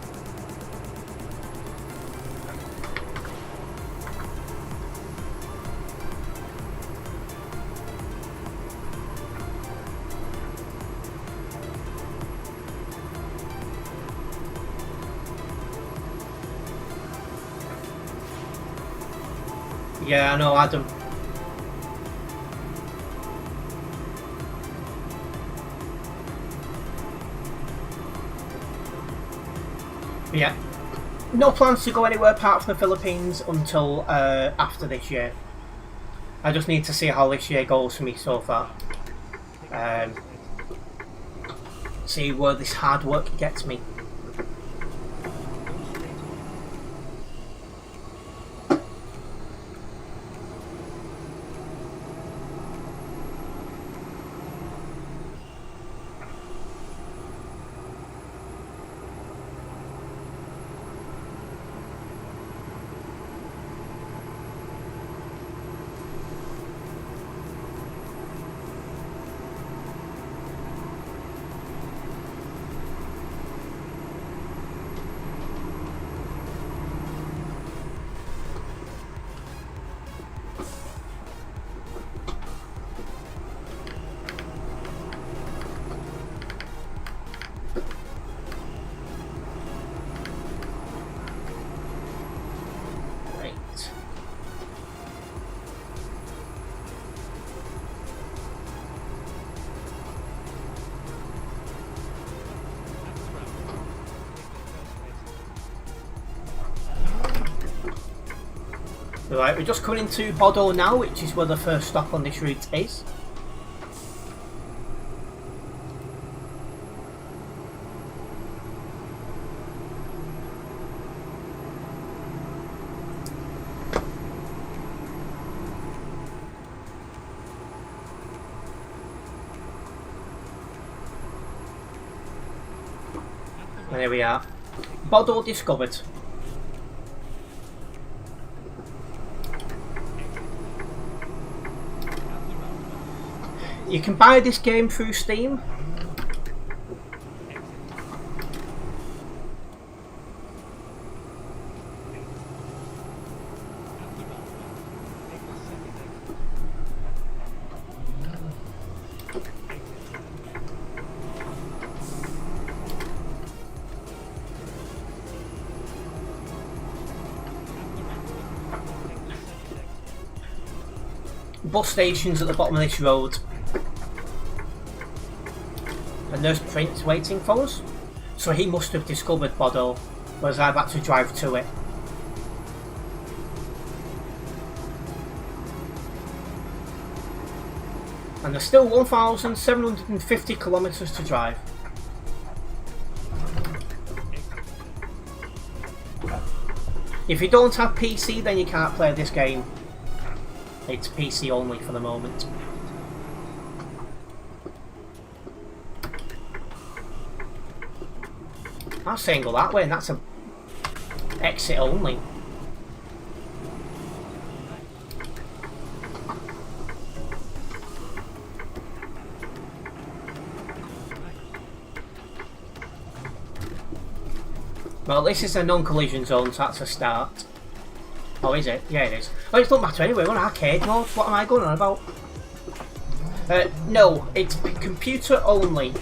Yeah, I know, Adam. Yeah, no plans to go anywhere apart from the Philippines until after this year. I just need to see how this year goes for me so far. See where this hard work gets me. Right, we're just coming into Bodo now, which is where the first stop on this route is. And there we are. Bodo discovered. You can buy this game through Steam. Bus stations at the bottom of this road. And and there's Prince waiting for us. So he must have discovered Bordeaux, whereas I've had to drive to it. And there's still 1,750 kilometres to drive. If you don't have PC, then you can't play this game. It's PC only for the moment. I was saying go that way, and that's a exit only. Well, this is a non-collision zone, so that's a start. Oh, is it? Yeah, it is. Oh, it don't matter anyway, we're on arcade mode. What am I going on about? No, it's computer only.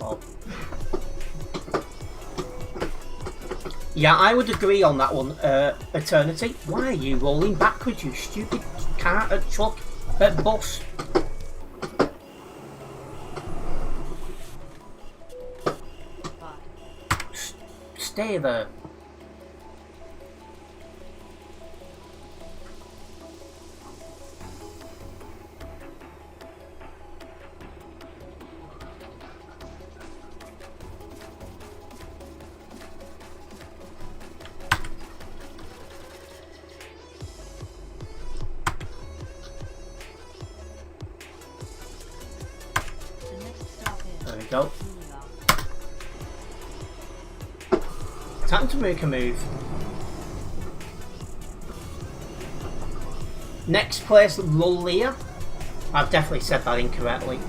Oh. Yeah, I would agree on that one, Eternity. Why are you rolling backwards, you stupid car, truck, bus? Stay there. The next stop is There we go. Julia. Time to make a move. Next place, Lulia. I've definitely said that incorrectly.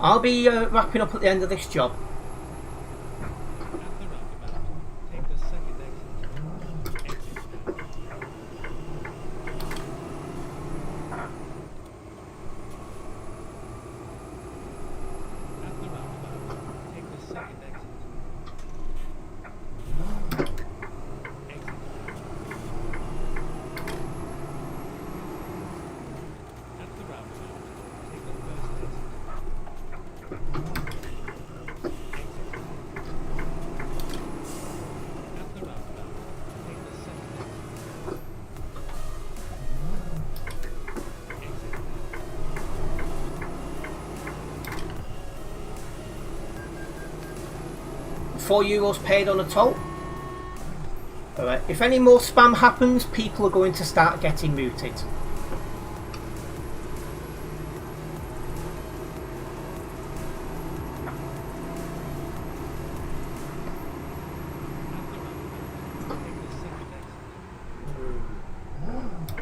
I'll be wrapping up at the end of this job. At the roundabout, take the second exit. At the roundabout, take the second exit. At the roundabout, take the first exit. At the roundabout, take the second exit. €4 paid on a toll. Alright, if any more spam happens, people are going to start getting muted.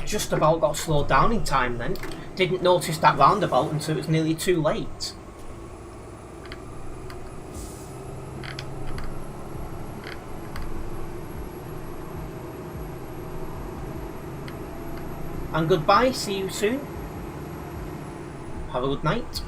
Just about got slowed down in time then. Didn't notice that roundabout until it was nearly too late. And goodbye, see you soon. Have a good night.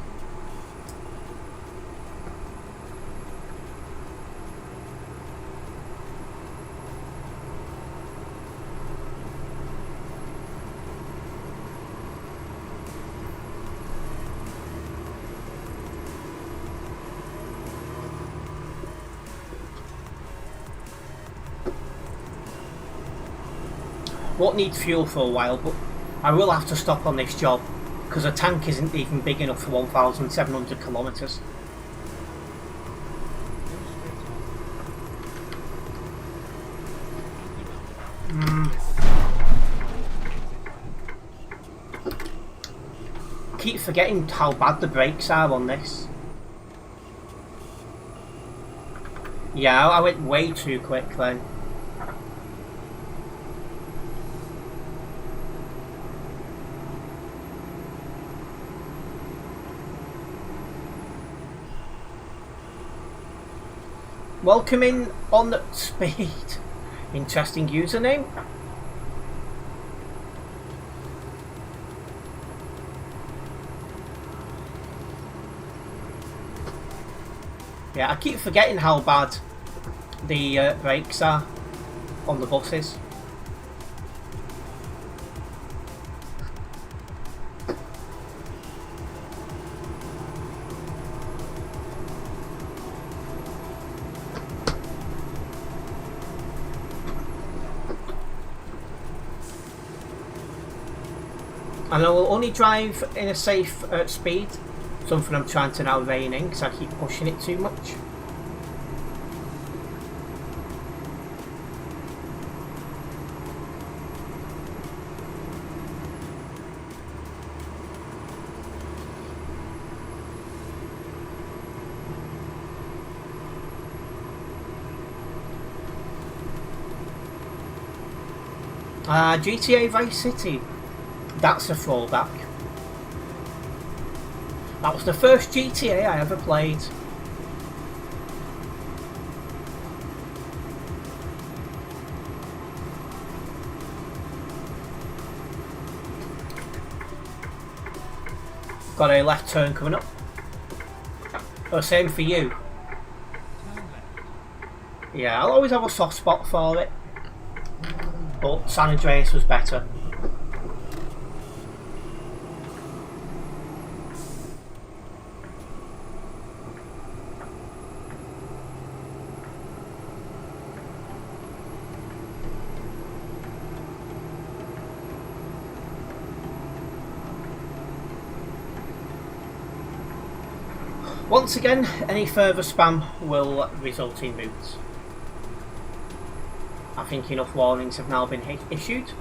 Won't need fuel for a while, but I will have to stop on this job because the tank isn't even big enough for 1,700 kilometres. Keep forgetting how bad the brakes are on this. Yeah, I went way too quick then. Welcome in on speed. Interesting username. Yeah, I keep forgetting how bad the brakes are on the buses. And I will only drive in a safe speed, something I'm trying to now rein in because I keep pushing it too much. GTA Vice City. That's a throwback. That was the first GTA I ever played. Got a left turn coming up. Oh, same for you. Turn left. Yeah, I'll always have a soft spot for it. But San Andreas was better. Once again, any further spam will result in boots. I think enough warnings have now been issued.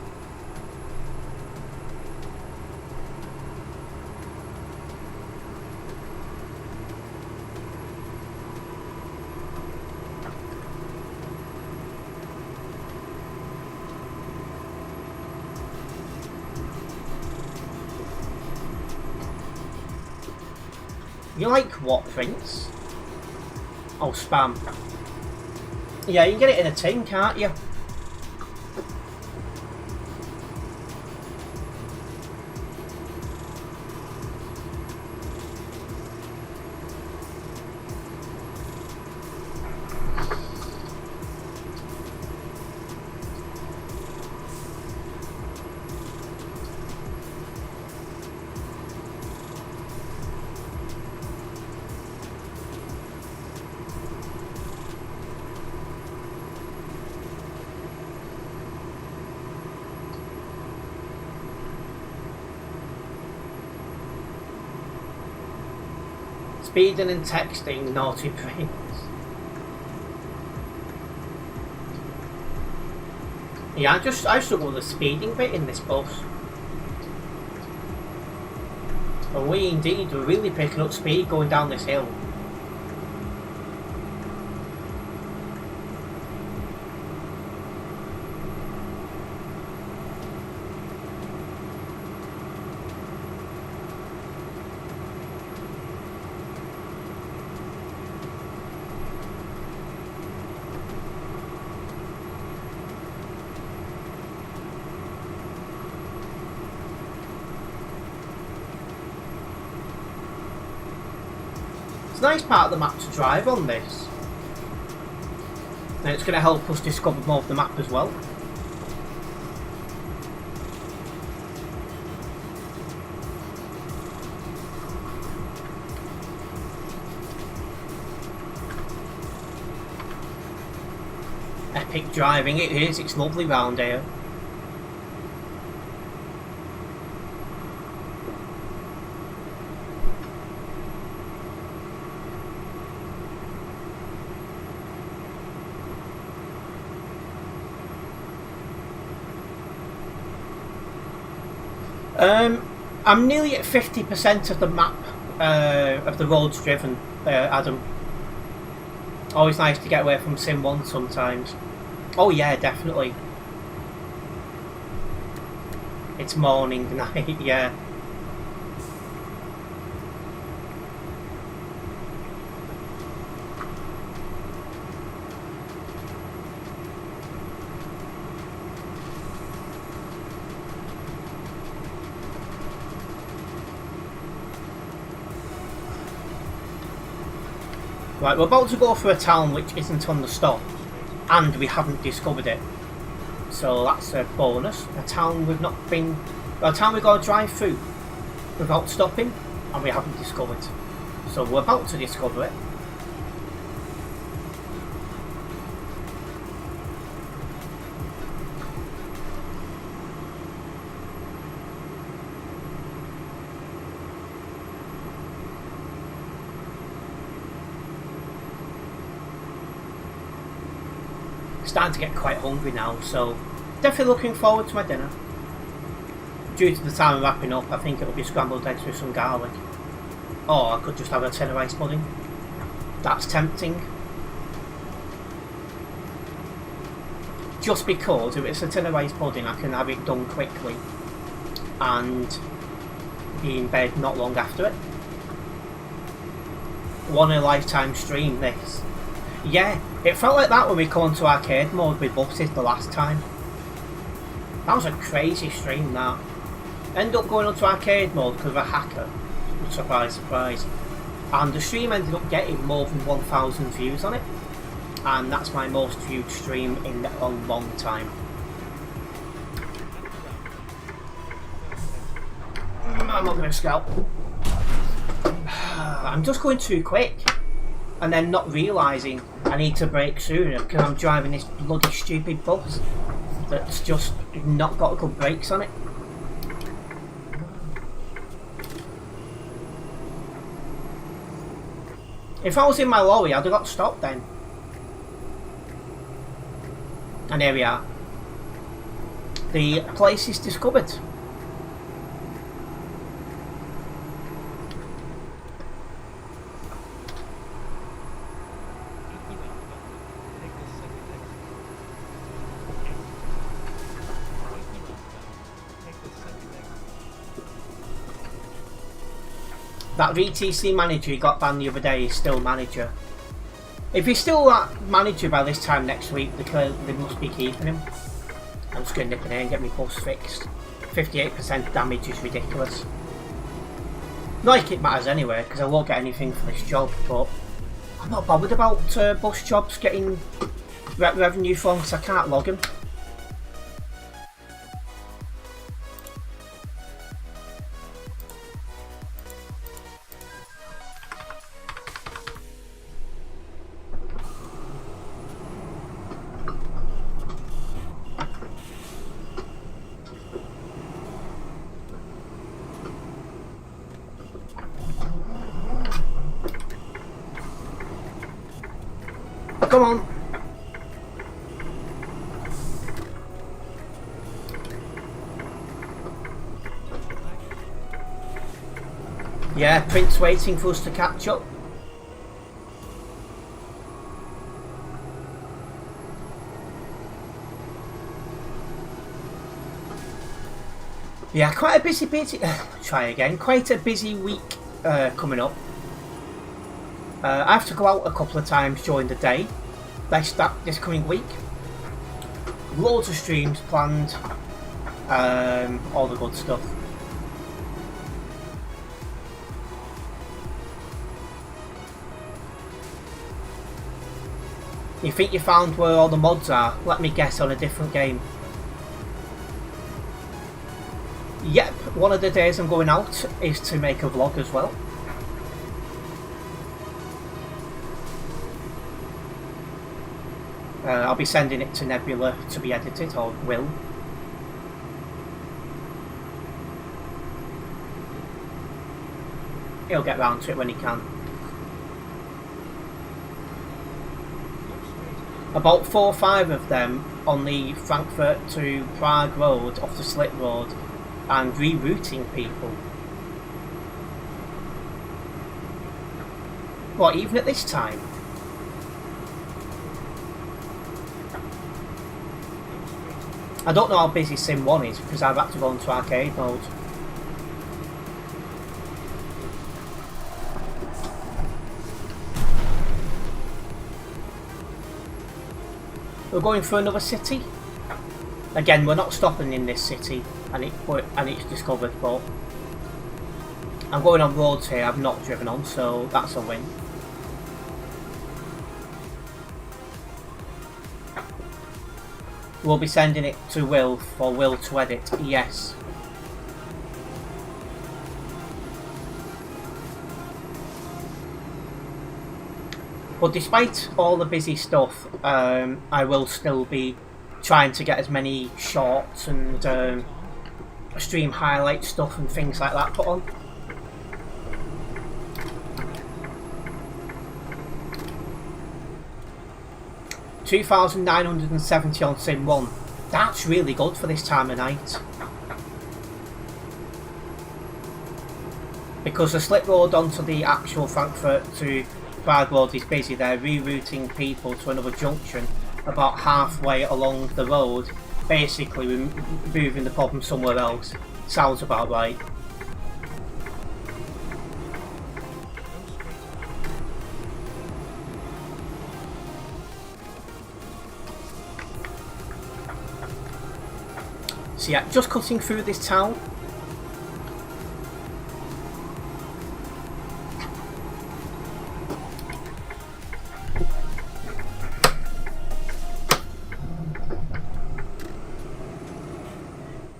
You like what, Prince? Oh, spam. Yeah, you can get it in a tin, can't you? Speeding and texting, naughty Prince. Yeah, I struggle with the speeding bit in this bus. And we indeed were really picking up speed going down this hill. It's a nice part of the map to drive on this. And it's going to help us discover more of the map as well. Epic driving it is, it's lovely round here. I'm nearly at 50% of the map of the roads driven, Adam. Always nice to get away from Sim 1 sometimes. Oh yeah, definitely. It's morning, night, yeah. Right, we're about to go for a town which isn't on the stop, and we haven't discovered it. So that's a bonus. A town we've not been... A town we've got to drive through without stopping, and we haven't discovered. So we're about to discover it. Starting to get quite hungry now, so definitely looking forward to my dinner. Due to the time of wrapping up, I think it'll be scrambled eggs with some garlic. Or I could just have a tin of rice pudding. That's tempting. Just because if it's a tin of rice pudding, I can have it done quickly and be in bed not long after it. One in a lifetime stream, this. Yeah, it felt like that when we come into arcade mode with buses the last time. That was a crazy stream, that. Ended up going onto arcade mode because of a hacker. Surprise, surprise. And the stream ended up getting more than 1,000 views on it. And that's my most viewed stream in a long time. I'm not going to scalp. I'm just going too quick. And then not realising I need to brake sooner because I'm driving this bloody stupid bus that's just not got good brakes on it. If I was in my lorry, I'd have got stopped then. And here we are. The place is discovered. That VTC manager who got banned the other day is still manager. If he's still that manager by this time next week, they must be keeping him. I'm just going to nip in here and get my bus fixed. 58% damage is ridiculous. Not like it matters anyway, because I won't get anything for this job, but I'm not bothered about bus jobs getting revenue from because I can't log them. Come on. Yeah, Prince waiting for us to catch up. Yeah, quite a busy quite a busy week coming up. I have to go out a couple of times during the day. This coming week. Loads of streams planned. All the good stuff. You think you found where all the mods are? Let me guess, on a different game. Yep, one of the days I'm going out is to make a vlog as well. I'll be sending it to Nebula to be edited, or will. He'll get round to it when he can. About 4 or 5 of them on the Frankfurt to Prague road, off the Slit road, and rerouting people. What, even at this time? I don't know how busy Sim 1 is because I've had to go into arcade mode. We're going for another city. Again, we're not stopping in this city, and it's discovered, but I'm going on roads here I've not driven on, so that's a win. We'll be sending it to Will for Will to edit, yes. But despite all the busy stuff, I will still be trying to get as many shorts and stream highlight stuff and things like that put on. $2,970 on Sim 1. That's really good for this time of night. Because the slip road onto the actual Frankfurt to Prague road is busy, they're rerouting people to another junction about halfway along the road, basically moving the problem somewhere else. Sounds about right. So yeah, just cutting through this town.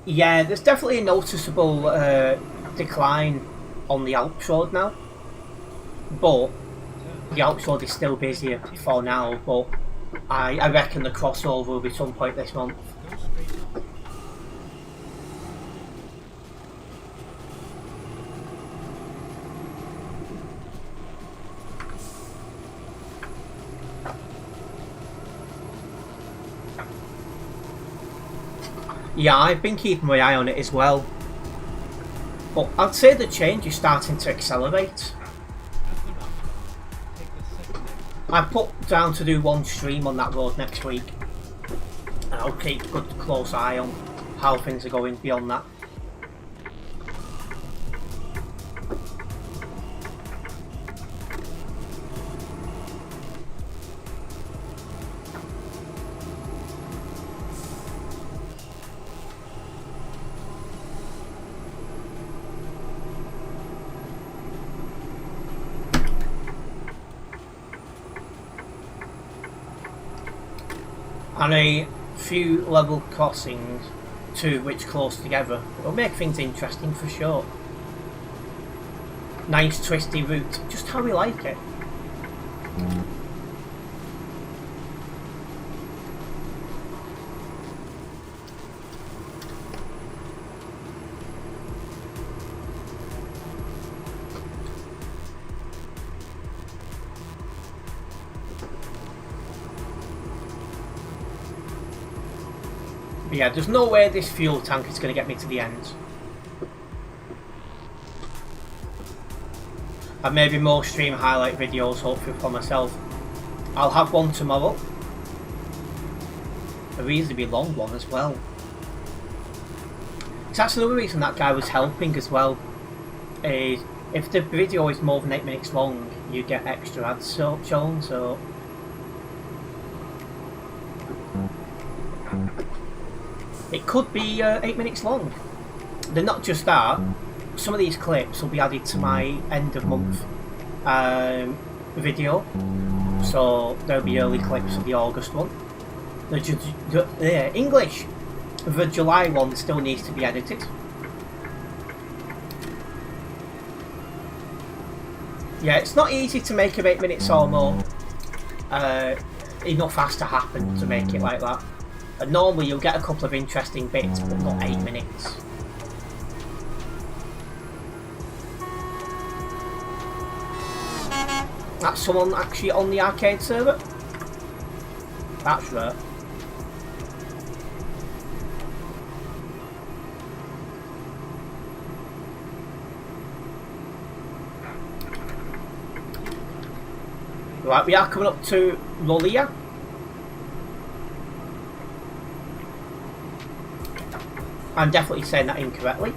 Yeah, there's definitely a noticeable decline on the Alps Road now, but the Alps Road is still busier for now, but I reckon the crossover will be some point this month. Yeah, I've been keeping my eye on it as well. But I'd say the change is starting to accelerate. I put down to do one stream on that road next week. And I'll keep a good close eye on how things are going beyond that. And a few level crossings, two which close together. It'll make things interesting for sure. Nice twisty route, just how we like it. But yeah, there's no way this fuel tank is going to get me to the end. And maybe more stream highlight videos hopefully for myself. I'll have one tomorrow. A reasonably long one as well. That's another reason that guy was helping as well. If the video is more than 8 minutes long, you get extra ads shown, so... It could be 8 minutes long. They're not just that. Some of these clips will be added to my end of month video. So there'll be early clips of the August one. The English! The July one still needs to be edited. Yeah, it's not easy to make of 8 minutes or more. Enough has to happen to make it like that. And normally you'll get a couple of interesting bits, but not 8 minutes. That's someone actually on the arcade server? That's right. Right, we are coming up to Lolia. I'm definitely saying that incorrectly.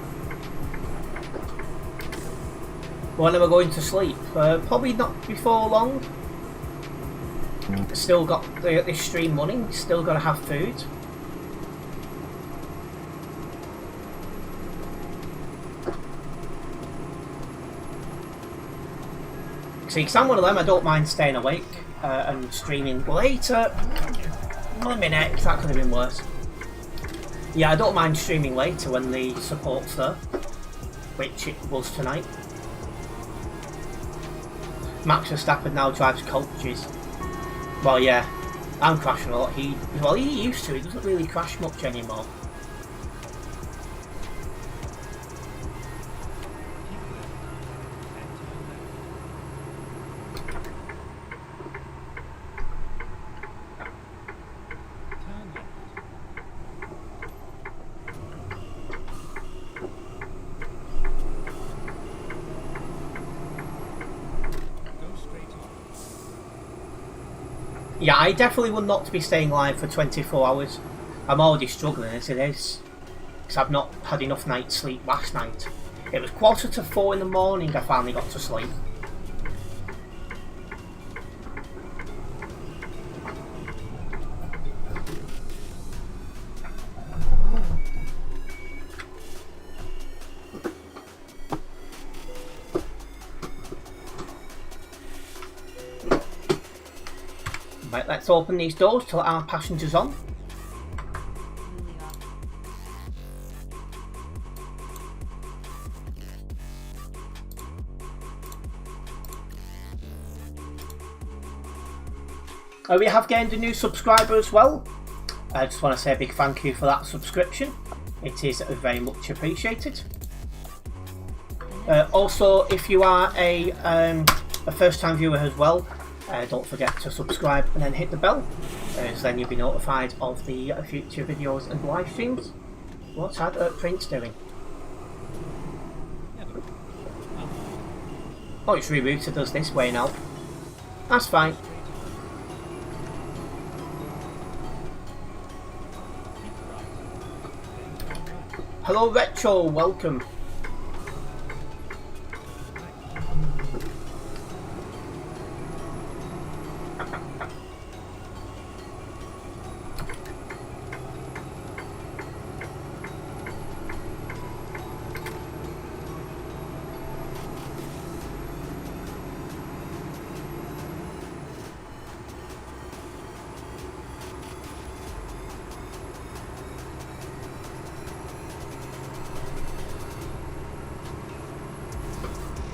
When am I going to sleep? Probably not before long. Still got this stream running, still got to have food. See, because I'm one of them, I don't mind staying awake and streaming later. 1 minute, that could have been worse. Yeah, I don't mind streaming later when the support's there, which it was tonight. Max Verstappen now drives coaches. Well, yeah, I'm crashing a lot. He used to. He doesn't really crash much anymore. Yeah, I definitely would not be staying live for 24 hours. I'm already struggling as it is, because I've not had enough night's sleep last night. It was 3:45 in the morning I finally got to sleep. Right, let's open these doors to let our passengers on. We have gained a new subscriber as well. I just want to say a big thank you for that subscription. It is very much appreciated. Also, if you are a first time viewer as well, don't forget to subscribe and then hit the bell, so then you'll be notified of the future videos and live streams. What's that Prince doing? Oh, it's rerouted us this way now. That's fine. Hello Retro, welcome.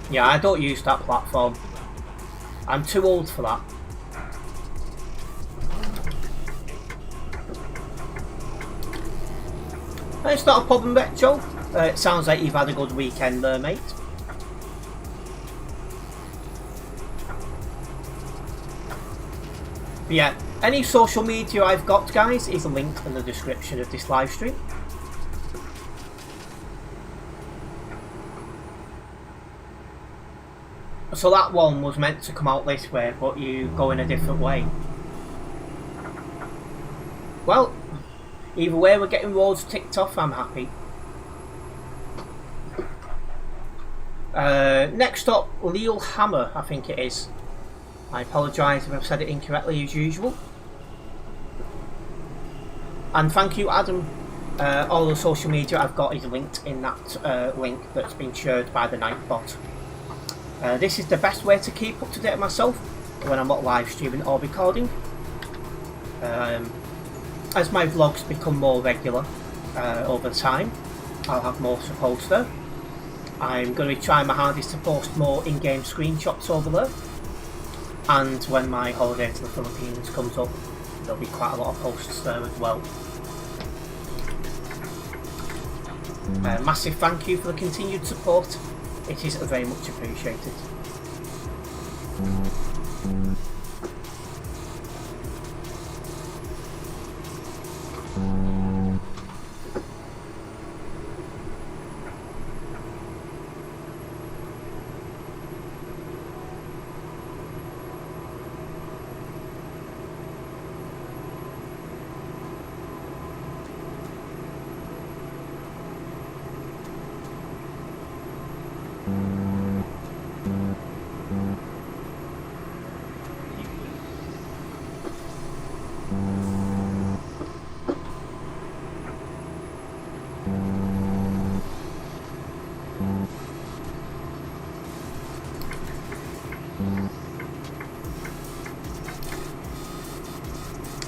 Yeah, I don't use that platform. I'm too old for that. It's not a problem, Retro. It sounds like you've had a good weekend there, mate. But yeah, any social media I've got, guys, is linked in the description of this live stream. So that one was meant to come out this way, but you go in a different way. Well, either way we're getting roads ticked off, I'm happy. Next up, Leo Hammer, I think it is. I apologise if I've said it incorrectly as usual. And thank you, Adam. All the social media I've got is linked in that link that's been shared by the Nightbot. This is the best way to keep up to date with myself when I'm not live streaming or recording. As my vlogs become more regular over time, I'll have more to post there. I'm going to be trying my hardest to post more in-game screenshots over there. And when my holiday to the Philippines comes up, there'll be quite a lot of posts there as well. Massive thank you for the continued support. It is very much appreciated.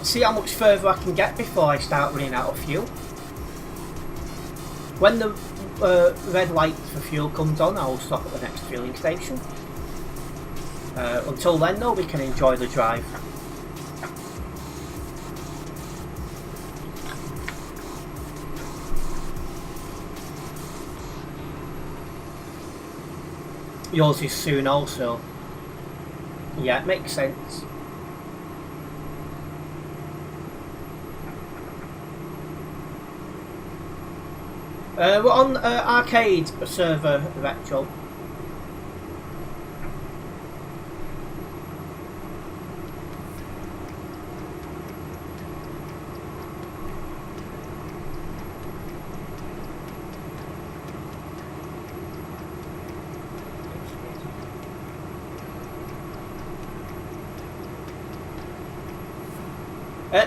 see how much further I can get before I start running out of fuel. When the red light for fuel comes on, I'll stop at the next fueling station. Until then though, we can enjoy the drive. Yours is soon also. Yeah, it makes sense. We're on arcade server retro.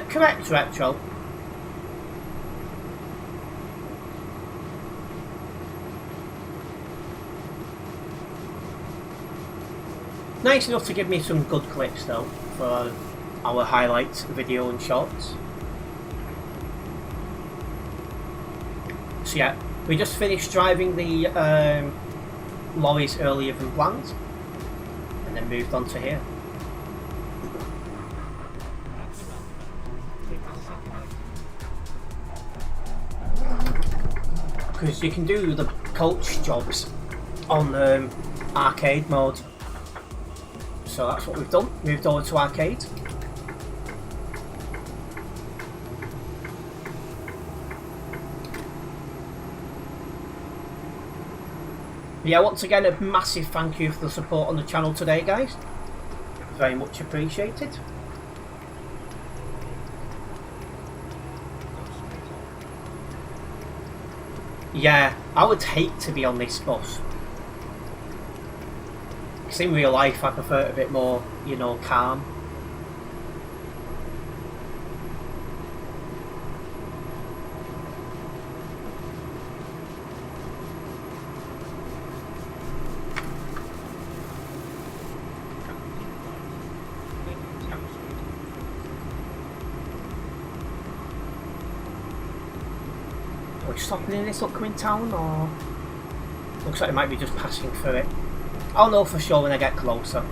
Correct, retro. Nice enough to give me some good clips though for our highlights video and shorts. So yeah, we just finished driving the lorries earlier than planned and then moved on to here. Because you can do the coach jobs on arcade mode. So that's what we've done, moved over to arcade. Yeah, once again a massive thank you for the support on the channel today guys. Very much appreciated. Yeah, I would hate to be on this bus. Because in real life I prefer it a bit more, you know, calm. Are we stopping in this upcoming town or? Looks like it might be just passing through it. I'll know for sure when I get closer.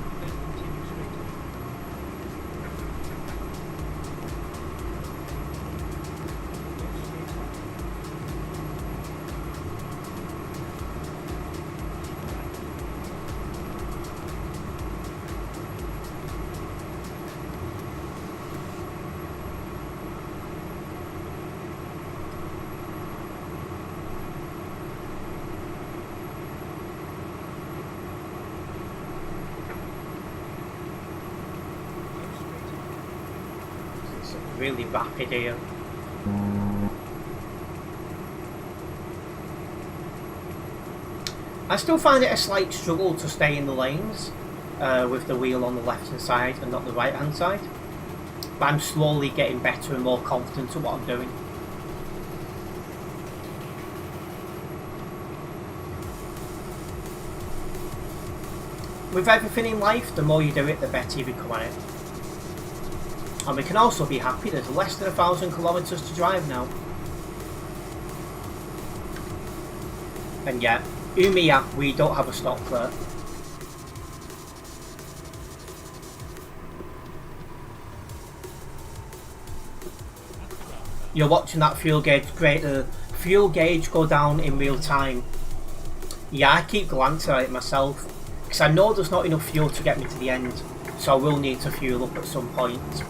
Really rapid here. I still find it a slight struggle to stay in the lanes with the wheel on the left hand side and not the right hand side, but I'm slowly getting better and more confident at what I'm doing. With everything in life, the more you do it, the better you become at it. And we can also be happy there's less than 1,000 kilometres to drive now. And yeah, Umiya, we don't have a stop there. You're watching that fuel gauge, great, the fuel gauge go down in real time. Yeah, I keep glancing at it myself, because I know there's not enough fuel to get me to the end, so I will need to fuel up at some point.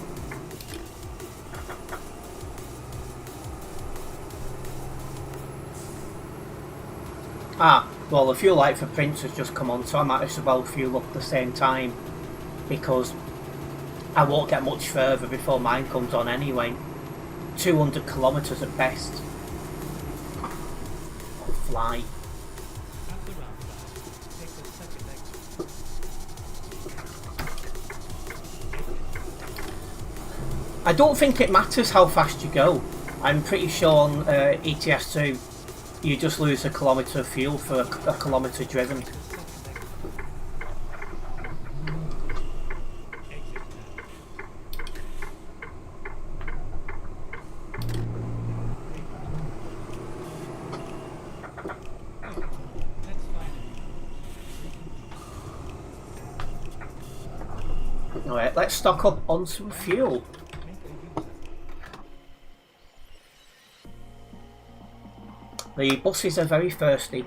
Ah, well the fuel light for Prince has just come on, so I might as well fuel up at the same time, because I won't get much further before mine comes on anyway. 200 kilometres at best. I'll fly. I don't think it matters how fast you go. I'm pretty sure on ETS2 you just lose a kilometre of fuel for a kilometre driven. Alright, let's stock up on some fuel. The buses are very thirsty.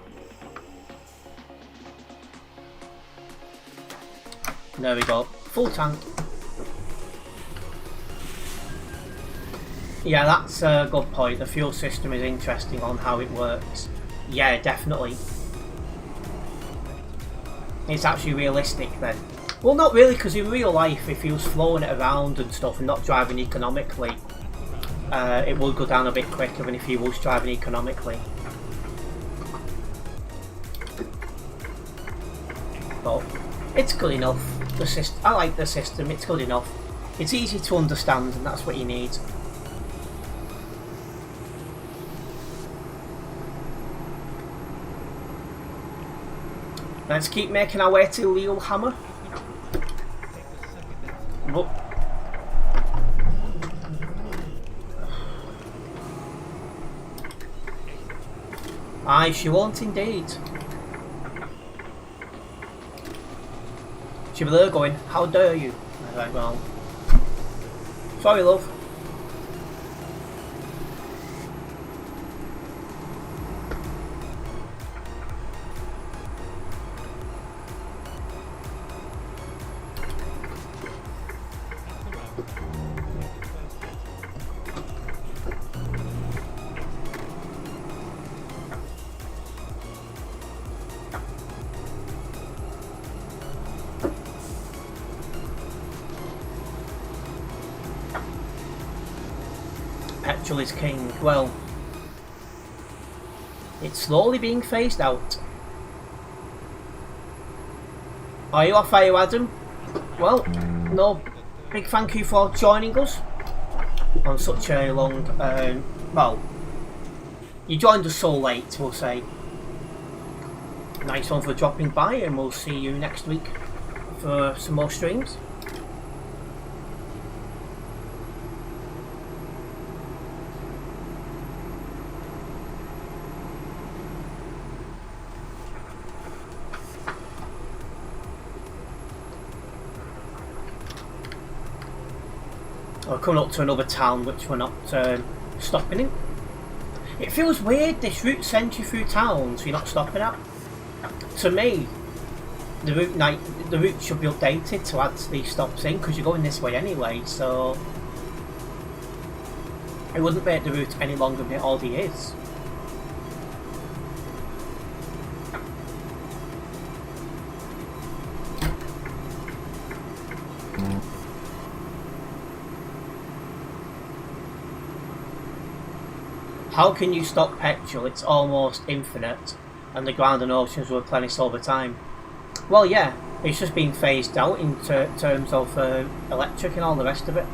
There we go. Full tank. Yeah, that's a good point. The fuel system is interesting on how it works. Yeah, definitely. It's actually realistic then. Well, not really, because in real life, if he was flowing it around and stuff and not driving economically, it would go down a bit quicker than if he was driving economically. But it's good enough. The system, I like the system. It's good enough. It's easy to understand, and that's what you need. Let's keep making our way to Lillehammer. Oh. Aye, she won't indeed. She'll be there going, how dare you? I was like, well, sorry love. Petrol is king. Well, it's slowly being phased out. Are you off, are you, Adam? Well, no. Big thank you for joining us on such a long. Well, you joined us so late, we'll say. Nice one for dropping by, and we'll see you next week for some more streams. We're coming up to another town which we're not stopping in. It feels weird, this route sends you through towns you're not stopping at. To me, the route should be updated to add these stops in, because you're going this way anyway, so it wouldn't make the route any longer than it already is. How can you stop petrol? It's almost infinite, and the ground and oceans will replenish over time. Well, yeah, it's just being phased out in terms of electric and all the rest of it.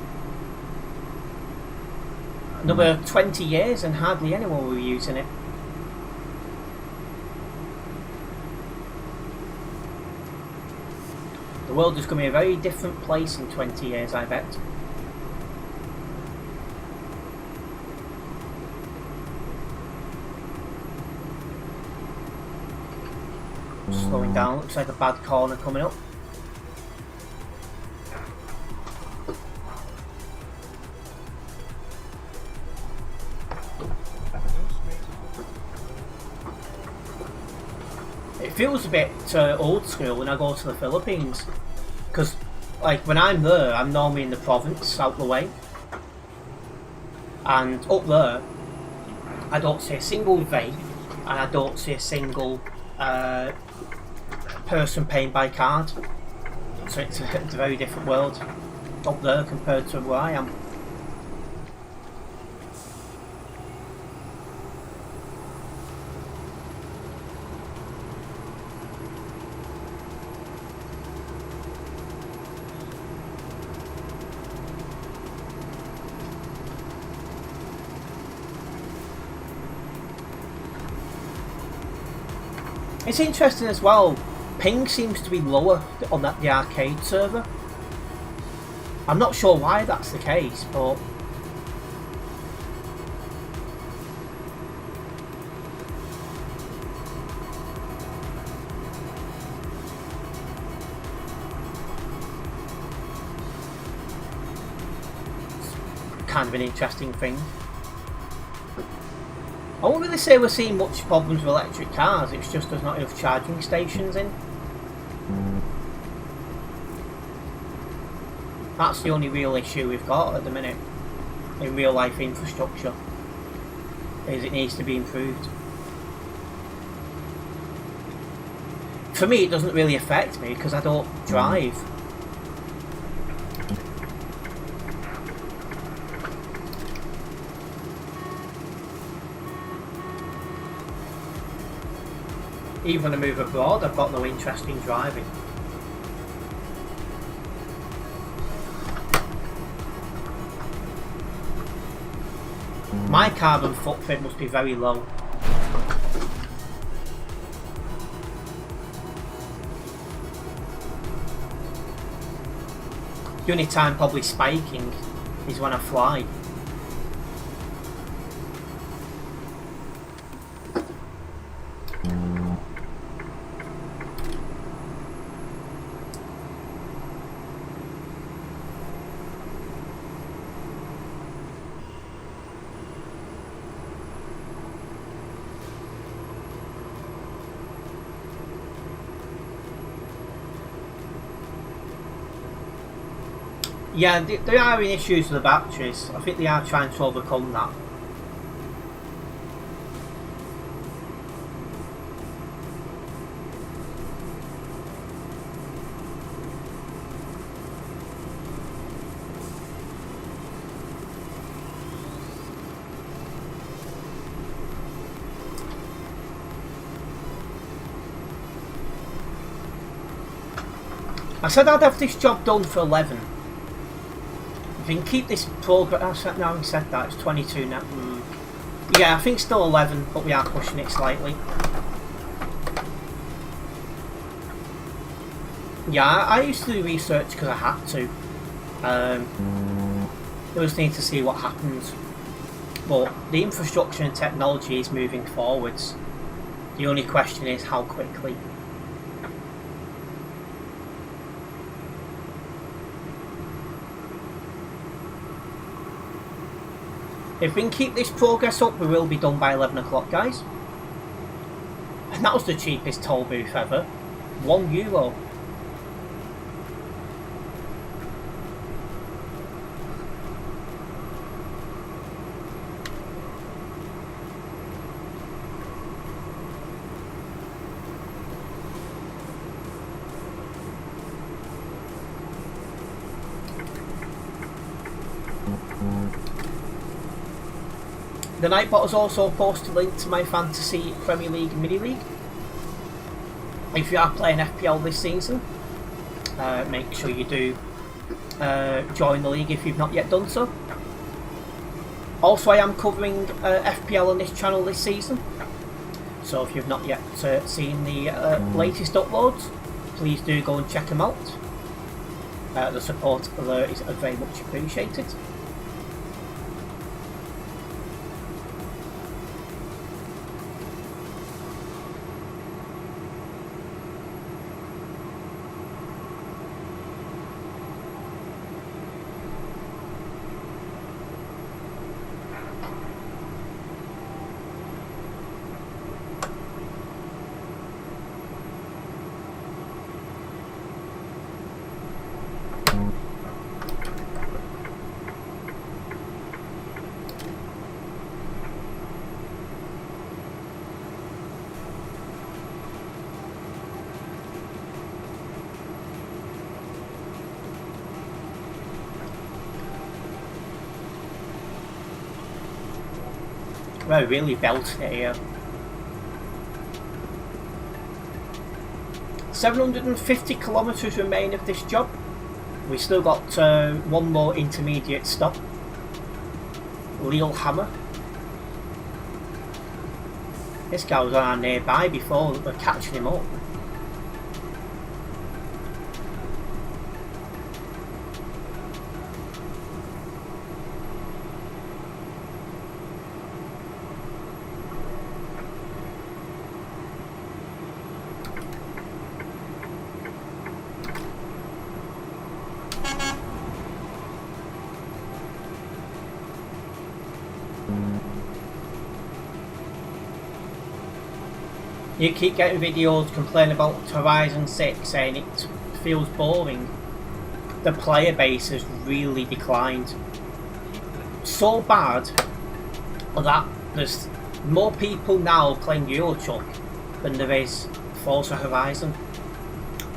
Another 20 years and hardly anyone will be using it. The world is going to be a very different place in 20 years, I bet. Slowing down, looks like a bad corner coming up. It feels a bit old school when I go to the Philippines, because like when I'm there, I'm normally in the province out the way, and up there I don't see a single vape and I don't see a single person paying by card, so it's a very different world up there compared to where I am. It's interesting as well, ping seems to be lower on the arcade server. I'm not sure why that's the case, but kind of an interesting thing. I won't really say we're seeing much problems with electric cars, it's just there's not enough charging stations in. That's the only real issue we've got at the minute in real life infrastructure, is it needs to be improved. For me it doesn't really affect me because I don't drive. Even when I move abroad, I've got no interest in driving. My carbon footprint must be very low. The only time probably spiking is when I fly. Yeah, there are issues with the batteries. I think they are trying to overcome that. I said I'd have this job done for 11. If we can keep this progress, now having said that, it's 22 now. Yeah, I think still 11, but we are pushing it slightly. Yeah, I used to do research because I had to. I just need to see what happens. But the infrastructure and technology is moving forwards. The only question is how quickly. If we can keep this progress up, we will be done by 11 o'clock, guys. And that was the cheapest toll booth ever. €1. The Nightbot has also posted a link to my Fantasy Premier League Mini League. If you are playing FPL this season, make sure you do join the league if you've not yet done so. Also, I am covering FPL on this channel this season, so if you've not yet seen the latest uploads, please do go and check them out. The support alert is very much appreciated. We're really belting it here. 750 kilometres remain of this job. We've still got one more intermediate stop. Lillehammer. This guy was on our nearby before, we're catching him up. You keep getting videos complaining about Horizon 6 saying it feels boring. The player base has really declined. So bad that there's more people now playing Eurotruck than there is Forza Horizon.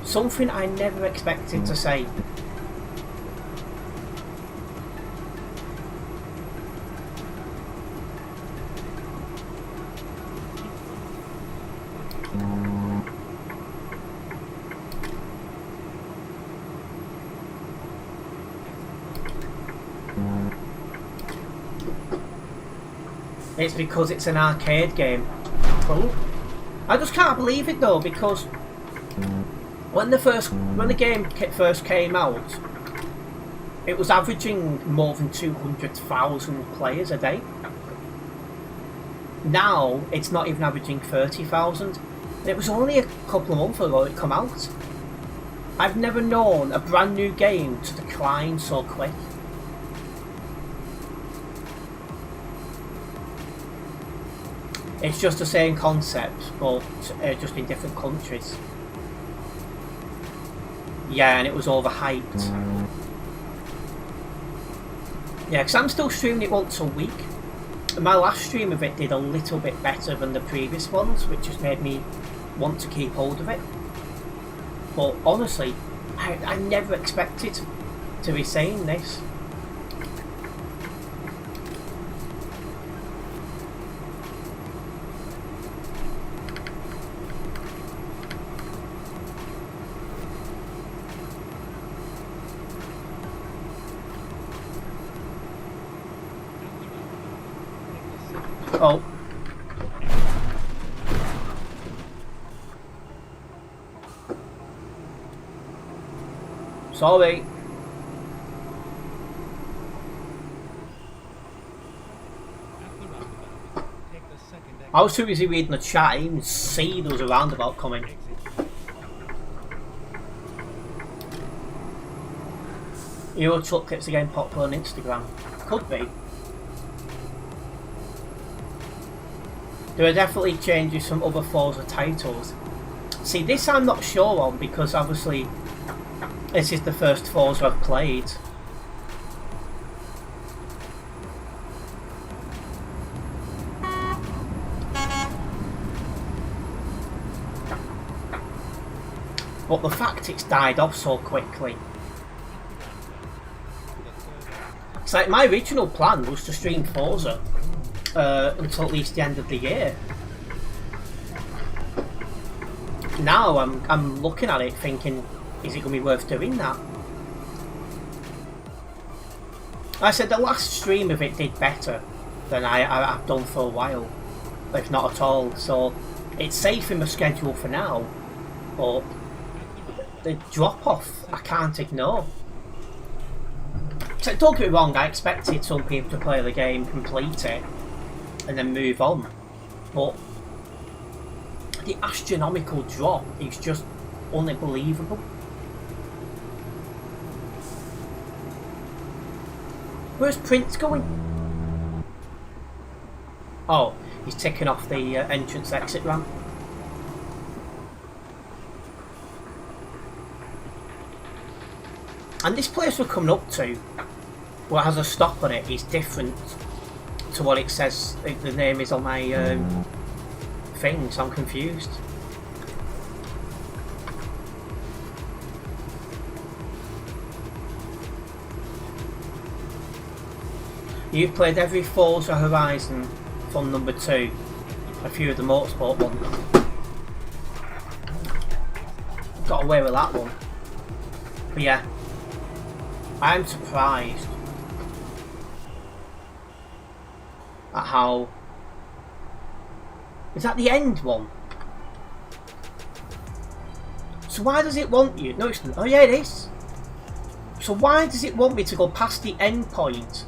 Something I never expected to say. It's because it's an arcade game. Oh. I just can't believe it though, because when the game first came out, it was averaging more than 200,000 players a day. Now it's not even averaging 30,000. It was only a couple of months ago it come out. I've never known a brand new game to decline so quick. It's just the same concept, but just in different countries. Yeah, and it was overhyped. Yeah, because I'm still streaming it once a week. My last stream of it did a little bit better than the previous ones, which just made me want to keep hold of it. But honestly, I never expected to be saying this. Oh. Sorry. I was too busy reading the chat, I didn't even see there was a roundabout coming. Eurotruck clips again popular on Instagram. Could be. There are definitely changes from other Forza titles. See, this I'm not sure on because obviously this is the first Forza I've played. But the fact it's died off so quickly. It's like my original plan was to stream Forza until at least the end of the year. Now I'm looking at it thinking, is it going to be worth doing that? I said the last stream of it did better than I've done for a while, if not at all. So it's safe in my schedule for now, but the drop off I can't ignore. So don't get me wrong, I expected some people to play the game, complete it, and then move on. But the astronomical drop is just unbelievable. Where's Prince going? Oh, he's ticking off the entrance exit ramp. And this place we're coming up to, what has a stop on it, is different to what it says the name is on my thing, so I'm confused. You've played every Forza Horizon from number 2, a few of the motorsport ones. Got away with that one. But yeah, I'm surprised at how... Is that the end one? So why does it want you... No, it's not. Oh yeah, it is. So why does it want me to go past the end point?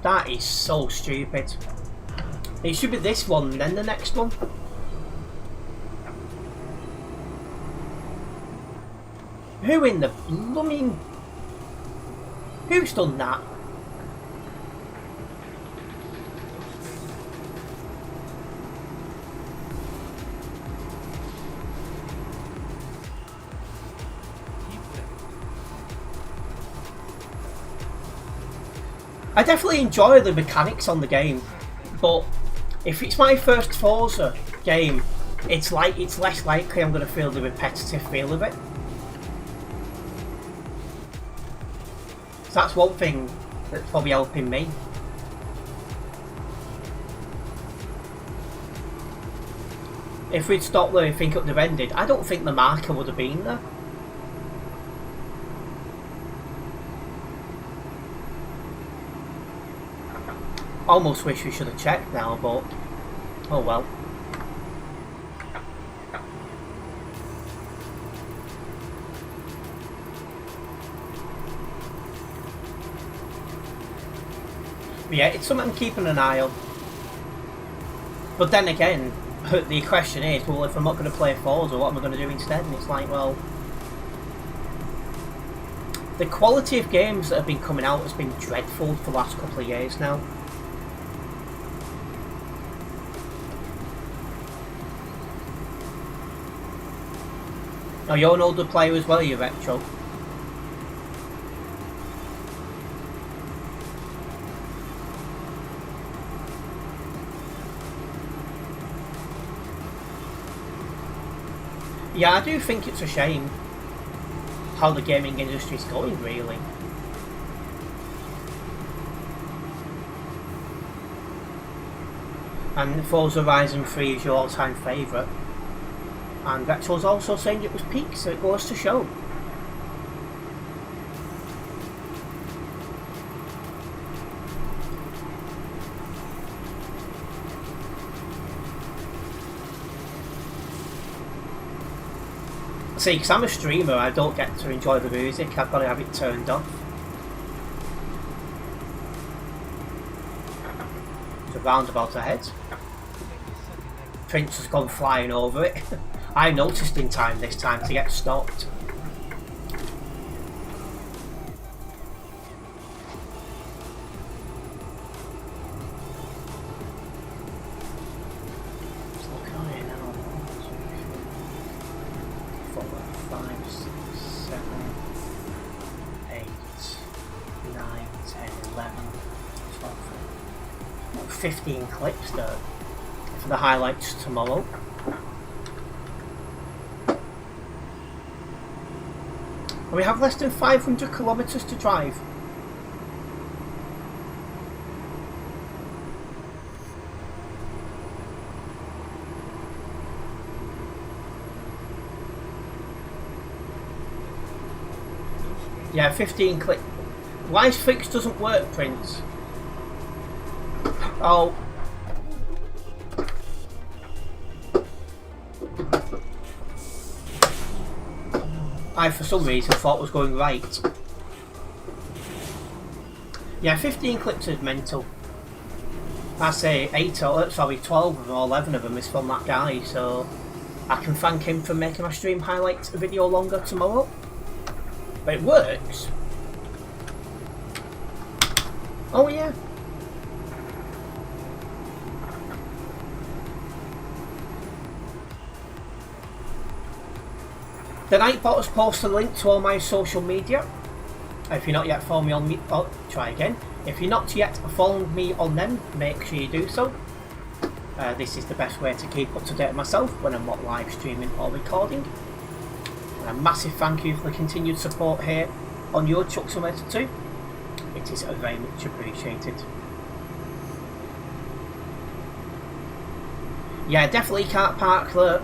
That is so stupid. It should be this one and then the next one. Who in the blooming... Who's done that? I definitely enjoy the mechanics on the game, but if it's my first Forza game, it's less likely I'm going to feel the repetitive feel of it. So that's one thing that's probably helping me. If we'd stopped where we think it would have ended, I don't think the marker would have been there. Almost wish we should have checked now, but oh well. But yeah, it's something I'm keeping an eye on. But then again, the question is, well, if I'm not going to play Forza, what am I going to do instead? And it's like, well, the quality of games that have been coming out has been dreadful for the last couple of years now. Now, you're an older player as well, you retro. Yeah, I do think it's a shame how the gaming industry is going, really. And Forza Horizon 3 is your all-time favourite. And Retro's also saying it was peak, so it goes to show. See, because I'm a streamer, I don't get to enjoy the music, I've got to have it turned off. There's a roundabout ahead. Prince has gone flying over it. I noticed in time this time to get stopped. Look on here now. 4, 5, 6, 7, 8, 9, 10, 11, 12, 15 clips there for the highlights tomorrow. And we have less than 500 kilometres to drive. Yeah, 15 click. Why fix doesn't work, Prince? Oh. I, for some reason, thought was going right. Yeah, 15 clips is mental. I say 12 of them or 11 of them is from that guy, so I can thank him for making my stream highlights video longer tomorrow. But it works. Oh yeah. The Nightbot has posted a link to all my social media. If you're not yet following me on try again. If you're not yet following me on them, make sure you do so. This is the best way to keep up to date with myself when I'm not live streaming or recording. And a massive thank you for the continued support here on your Truck Simulator 2. It is very much appreciated. Yeah, definitely can't park there.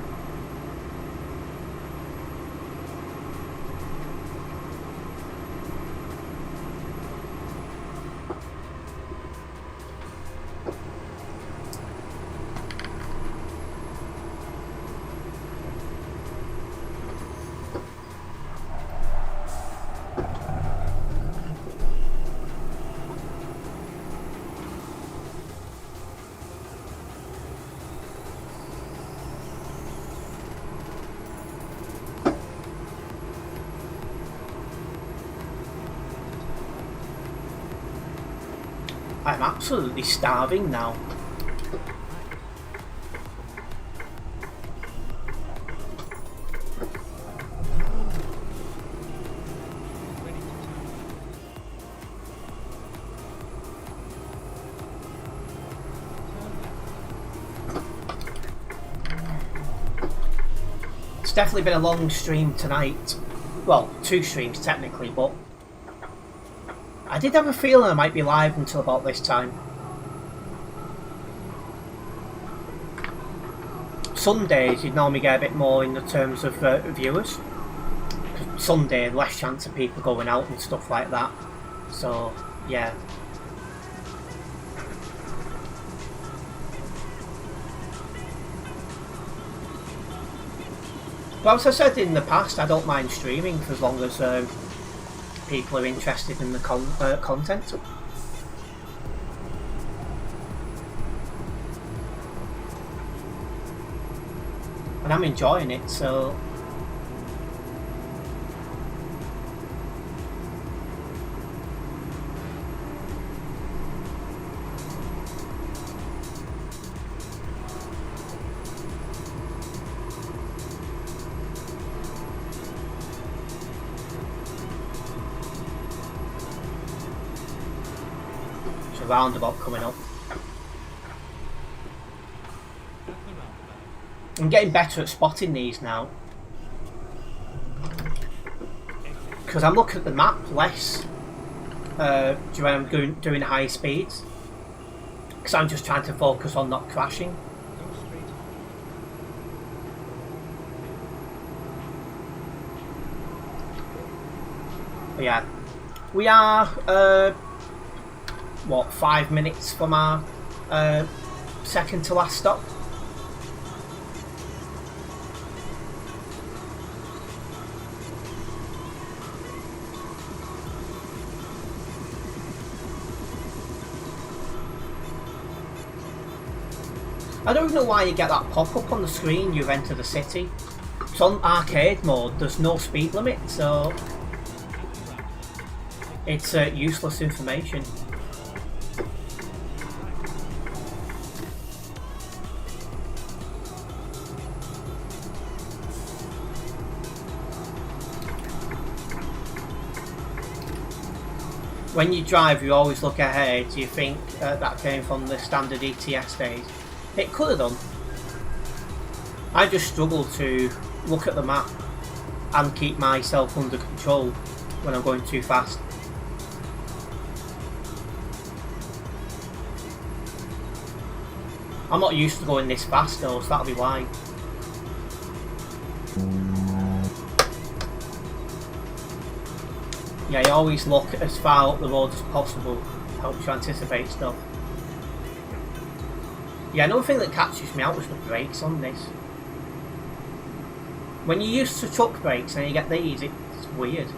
I'm absolutely starving now. definitely been a long stream tonight. Well, 2 streams technically, but I did have a feeling I might be live until about this time. Sundays you'd normally get a bit more in the terms of viewers. Sunday, less chance of people going out and stuff like that. So, yeah. Well, as I said in the past, I don't mind streaming for as long as people are interested in the content. And I'm enjoying it, so... There's a roundabout coming up. I'm getting better at spotting these now. Because I'm looking at the map less when I'm doing high speeds. Because I'm just trying to focus on not crashing. But yeah, we are, what, 5 minutes from our second to last stop. I don't know why you get that pop-up on the screen, you've entered the city. It's on arcade mode, there's no speed limit, so it's useless information. When you drive, you always look ahead. Do you think that came from the standard ETS days? It could have done. I just struggle to look at the map and keep myself under control when I'm going too fast. I'm not used to going this fast though, so that'll be why. Yeah, you always look as far up the road as possible. Helps you anticipate stuff. Yeah, another thing that catches me out was the brakes on this. When you're used to truck brakes and you get these, it's weird.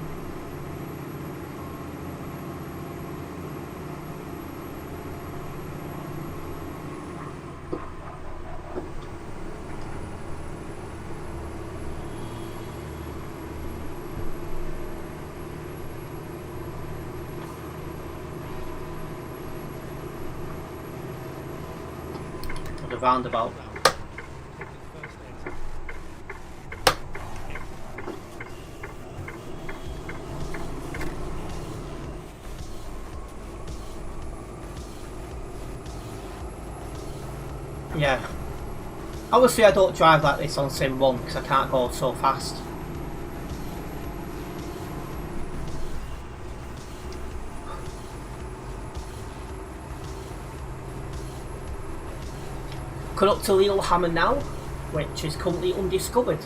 The roundabout. Yeah. Obviously I don't drive like this on Sim 1 because I can't go so fast. Cut up to Lillehammer now, which is currently undiscovered.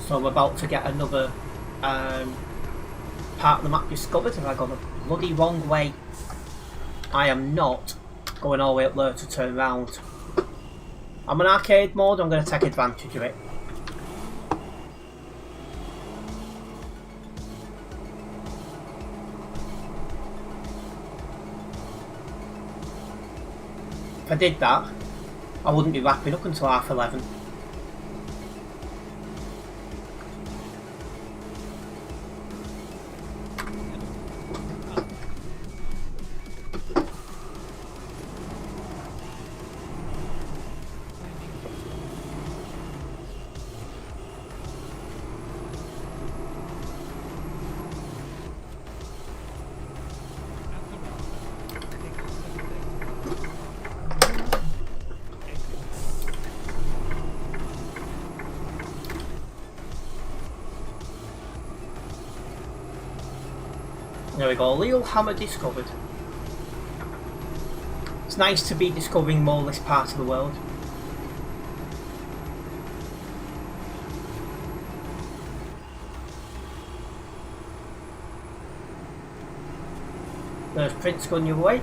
So I'm about to get another part of the map discovered, and I got the bloody wrong way. I am not going all the way up there to turn around. I'm in arcade mode, I'm going to take advantage of it. If I did that, I wouldn't be wrapping up until 11:30. There we go, Leo Hammer discovered. It's nice to be discovering more of this part of the world. There's Prince going your way.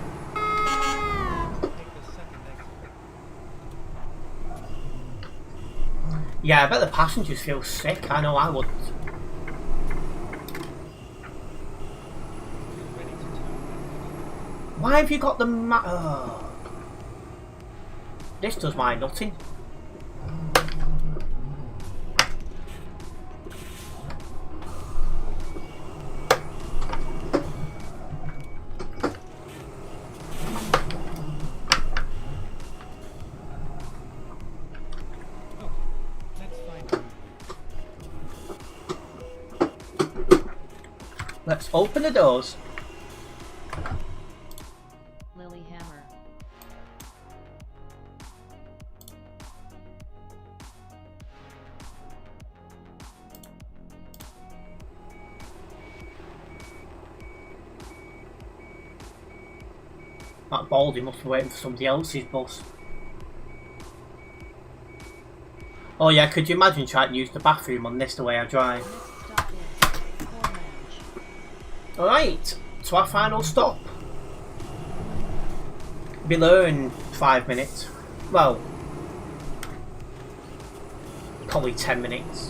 Yeah, I bet the passengers feel sick. I know I wouldn't. Why have you got the oh. This does my nutting. Let's open the doors. Lily Hammer. That Baldy must be waiting for somebody else's bus. Oh yeah, could you imagine trying to use the bathroom on this the way I drive? Next stop is Orange. Alright, to our final stop. Be there in 5 minutes. Well, probably 10 minutes.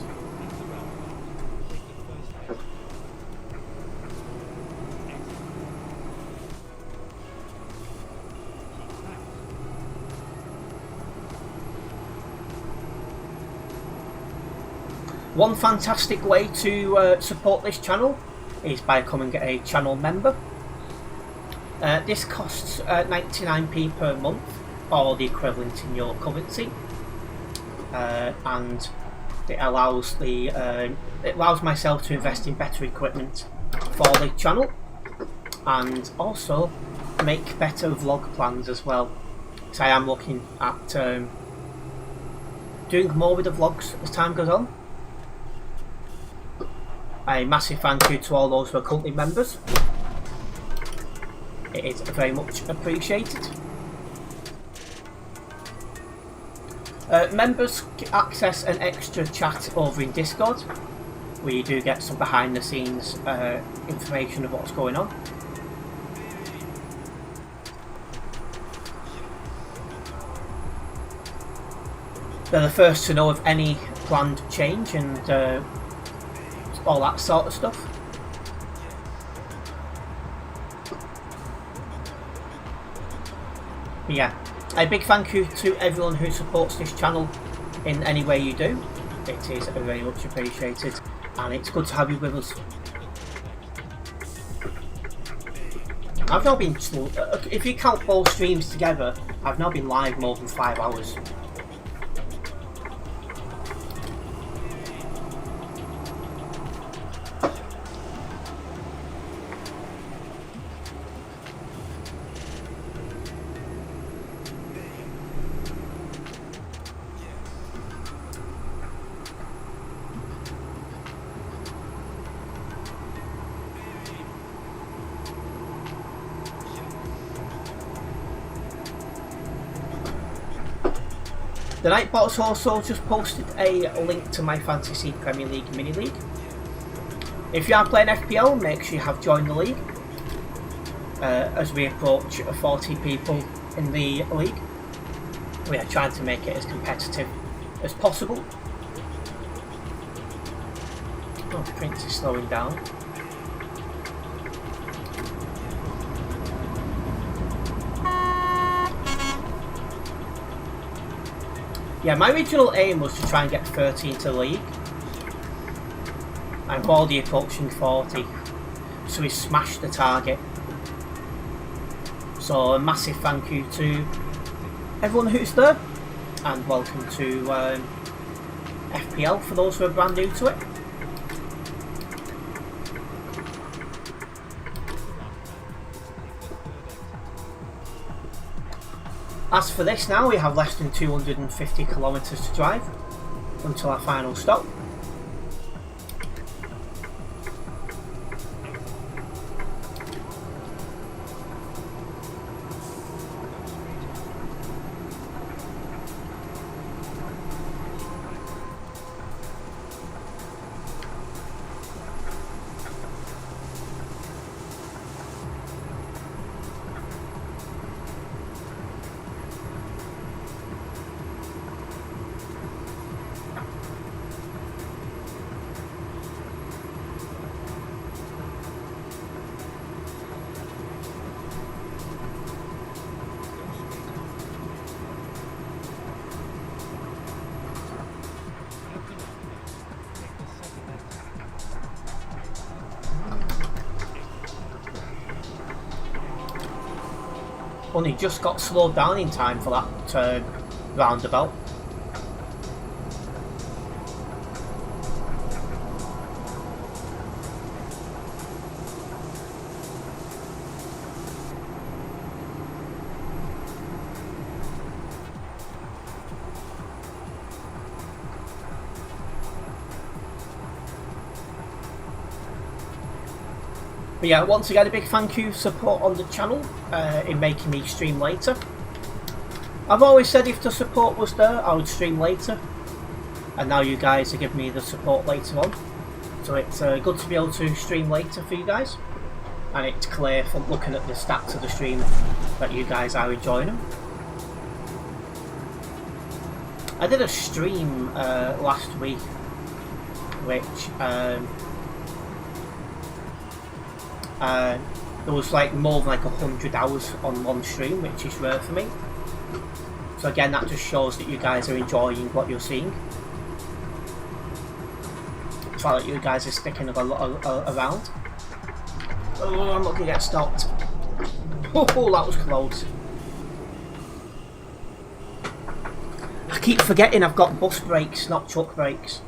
One fantastic way to support this channel is by becoming a channel member. This costs 99p per month, or the equivalent in your currency, and it allows myself to invest in better equipment for the channel, and also make better vlog plans as well. So I am looking at doing more with the vlogs as time goes on. A massive thank you to all those who are currently members. It is very much appreciated. Members access an extra chat over in Discord, where you do get some behind the scenes information of what's going on. They're the first to know of any planned change and all that sort of stuff. But yeah, a big thank you to everyone who supports this channel in any way you do. It is very much appreciated, and it's good to have you with us. I've now been, if you count both streams together, I've now been live more than 5 hours. The Nightbot's also just posted a link to my Fantasy Premier League mini league. If you are playing FPL, make sure you have joined the league as we approach 40 people in the league. We are trying to make it as competitive as possible. Oh, the Prince is slowing down. Yeah, my original aim was to try and get 30 into the league. I'm already approaching 40, so we smashed the target. So a massive thank you to everyone who's there, and welcome to FPL for those who are brand new to it. As for this now, we have less than 250 kilometres to drive until our final stop. only just got slowed down in time for that roundabout. But yeah, once again, a big thank you for support on the channel in making me stream later. I've always said if the support was there, I would stream later. And now you guys are giving me the support later on. So it's good to be able to stream later for you guys. And it's clear from looking at the stats of the stream that you guys are enjoying them. I did a stream last week, which there was like more than like 100 hours on one stream, which is rare for me. So again, that just shows that you guys are enjoying what you're seeing. It's like you guys are sticking a lot around. Oh, I'm not gonna get stopped. Oh, that was close. I keep forgetting I've got bus brakes, not truck brakes.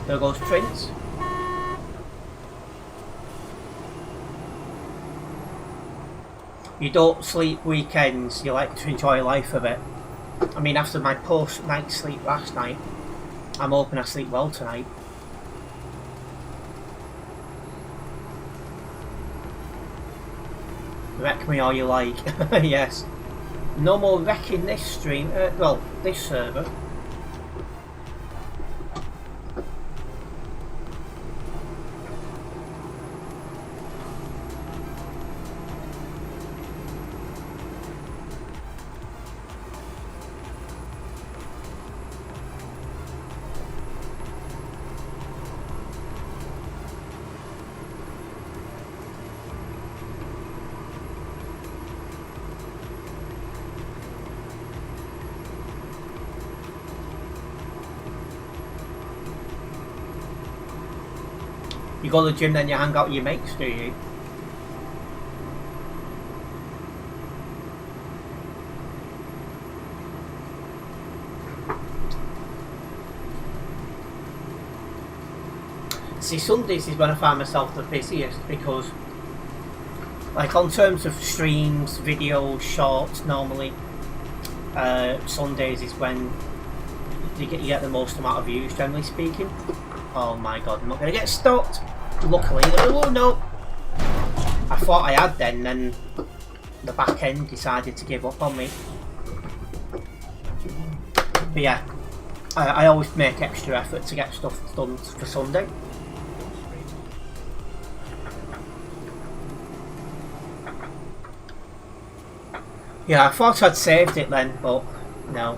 There goes Terence. You don't sleep weekends, you like to enjoy life a bit. I mean, after my post-night sleep last night, I'm hoping I sleep well tonight. Wreck me all you like. Yes. No more wrecking this stream, well, this server. You go to the gym, then you hang out with your mates, do you? See, Sundays is when I find myself the busiest because, like, on terms of streams, videos, shorts, normally, Sundays is when you get the most amount of views, generally speaking. Oh my god, I'm not going to get stopped. Luckily, oh no. I thought I had then the back end decided to give up on me. But yeah, I always make extra effort to get stuff done for Sunday. Yeah, I thought I'd saved it then, but no.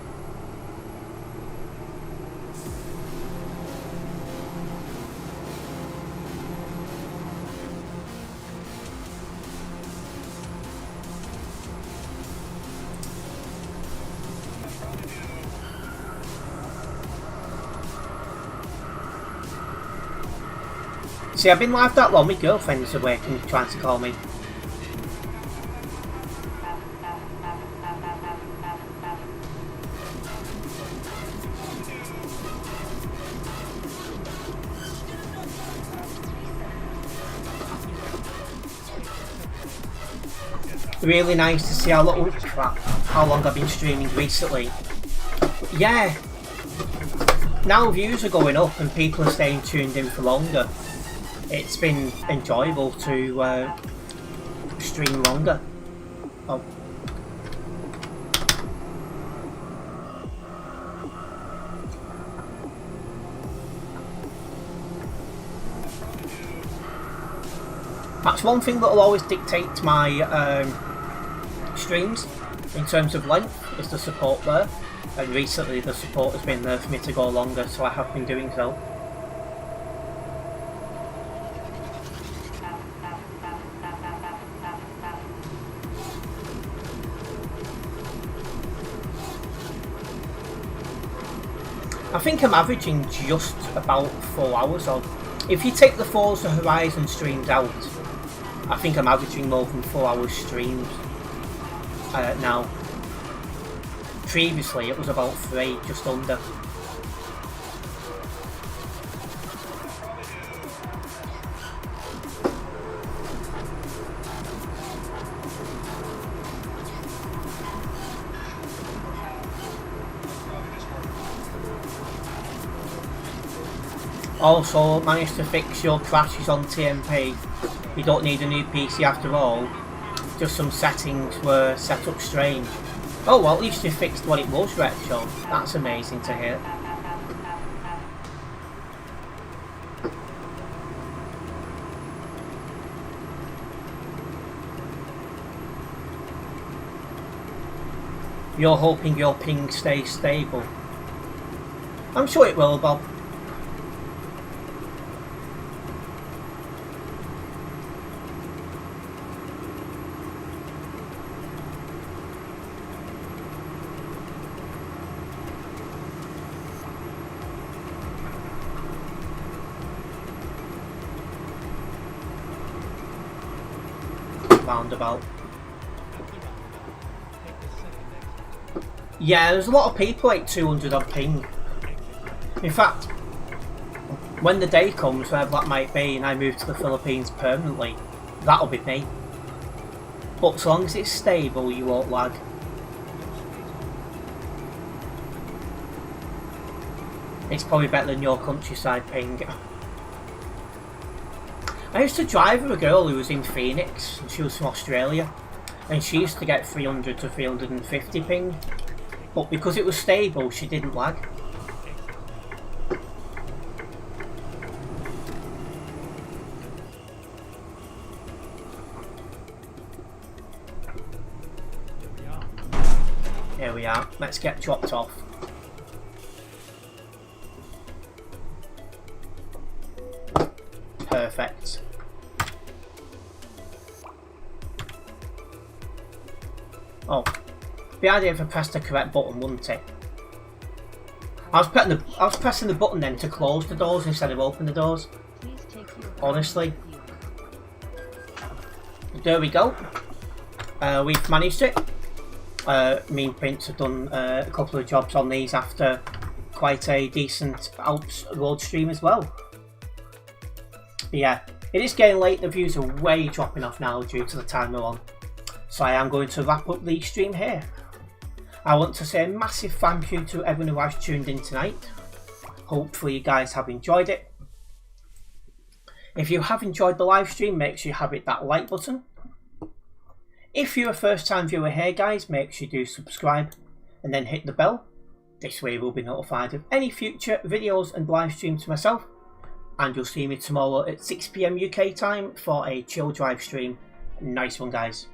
See, I've been live that long, my girlfriend's awake and trying to call me. Really nice to see how long I've been streaming recently. Yeah, now views are going up and people are staying tuned in for longer. It's been enjoyable to stream longer. Oh. That's one thing that'll always dictate my streams in terms of length, is the support there. And recently the support has been there for me to go longer, so I have been doing so. I think I'm averaging just about 4 hours on. If you take the Forza Horizon streams out, I think I'm averaging more than 4 hours streams now. Previously it was about 3, just under. Also managed to fix your crashes on TMP. You don't need a new PC after all. Just some settings were set up strange. Oh well, at least you fixed what it was, Retro. That's amazing to hear. You're hoping your ping stays stable. I'm sure it will, Bob. Roundabout. Yeah, there's a lot of people at 200 on ping. In fact, when the day comes, wherever that might be, and I move to the Philippines permanently, that'll be me. But as long as it's stable, you won't lag. It's probably better than your countryside ping. I used to drive with a girl who was in Phoenix, and she was from Australia, and she used to get 300 to 350 ping, but because it was stable, she didn't lag. Here we are, let's get dropped off. Perfect. Oh, the idea if I pressed the correct button, wouldn't it? I was pressing the button then to close the doors instead of open the doors. Honestly. There we go. We've managed it. Me and Prince have done a couple of jobs on these after quite a decent Alps road stream as well. But yeah, it is getting late, the views are way dropping off now due to the time we're on. So I am going to wrap up the stream here. I want to say a massive thank you to everyone who has tuned in tonight. Hopefully you guys have enjoyed it. If you have enjoyed the live stream, make sure you have hit that like button. If you're a first time viewer here guys, make sure you do subscribe and then hit the bell. This way you will be notified of any future videos and live streams to myself. And you'll see me tomorrow at 6 PM UK time for a chill drive stream. Nice one guys.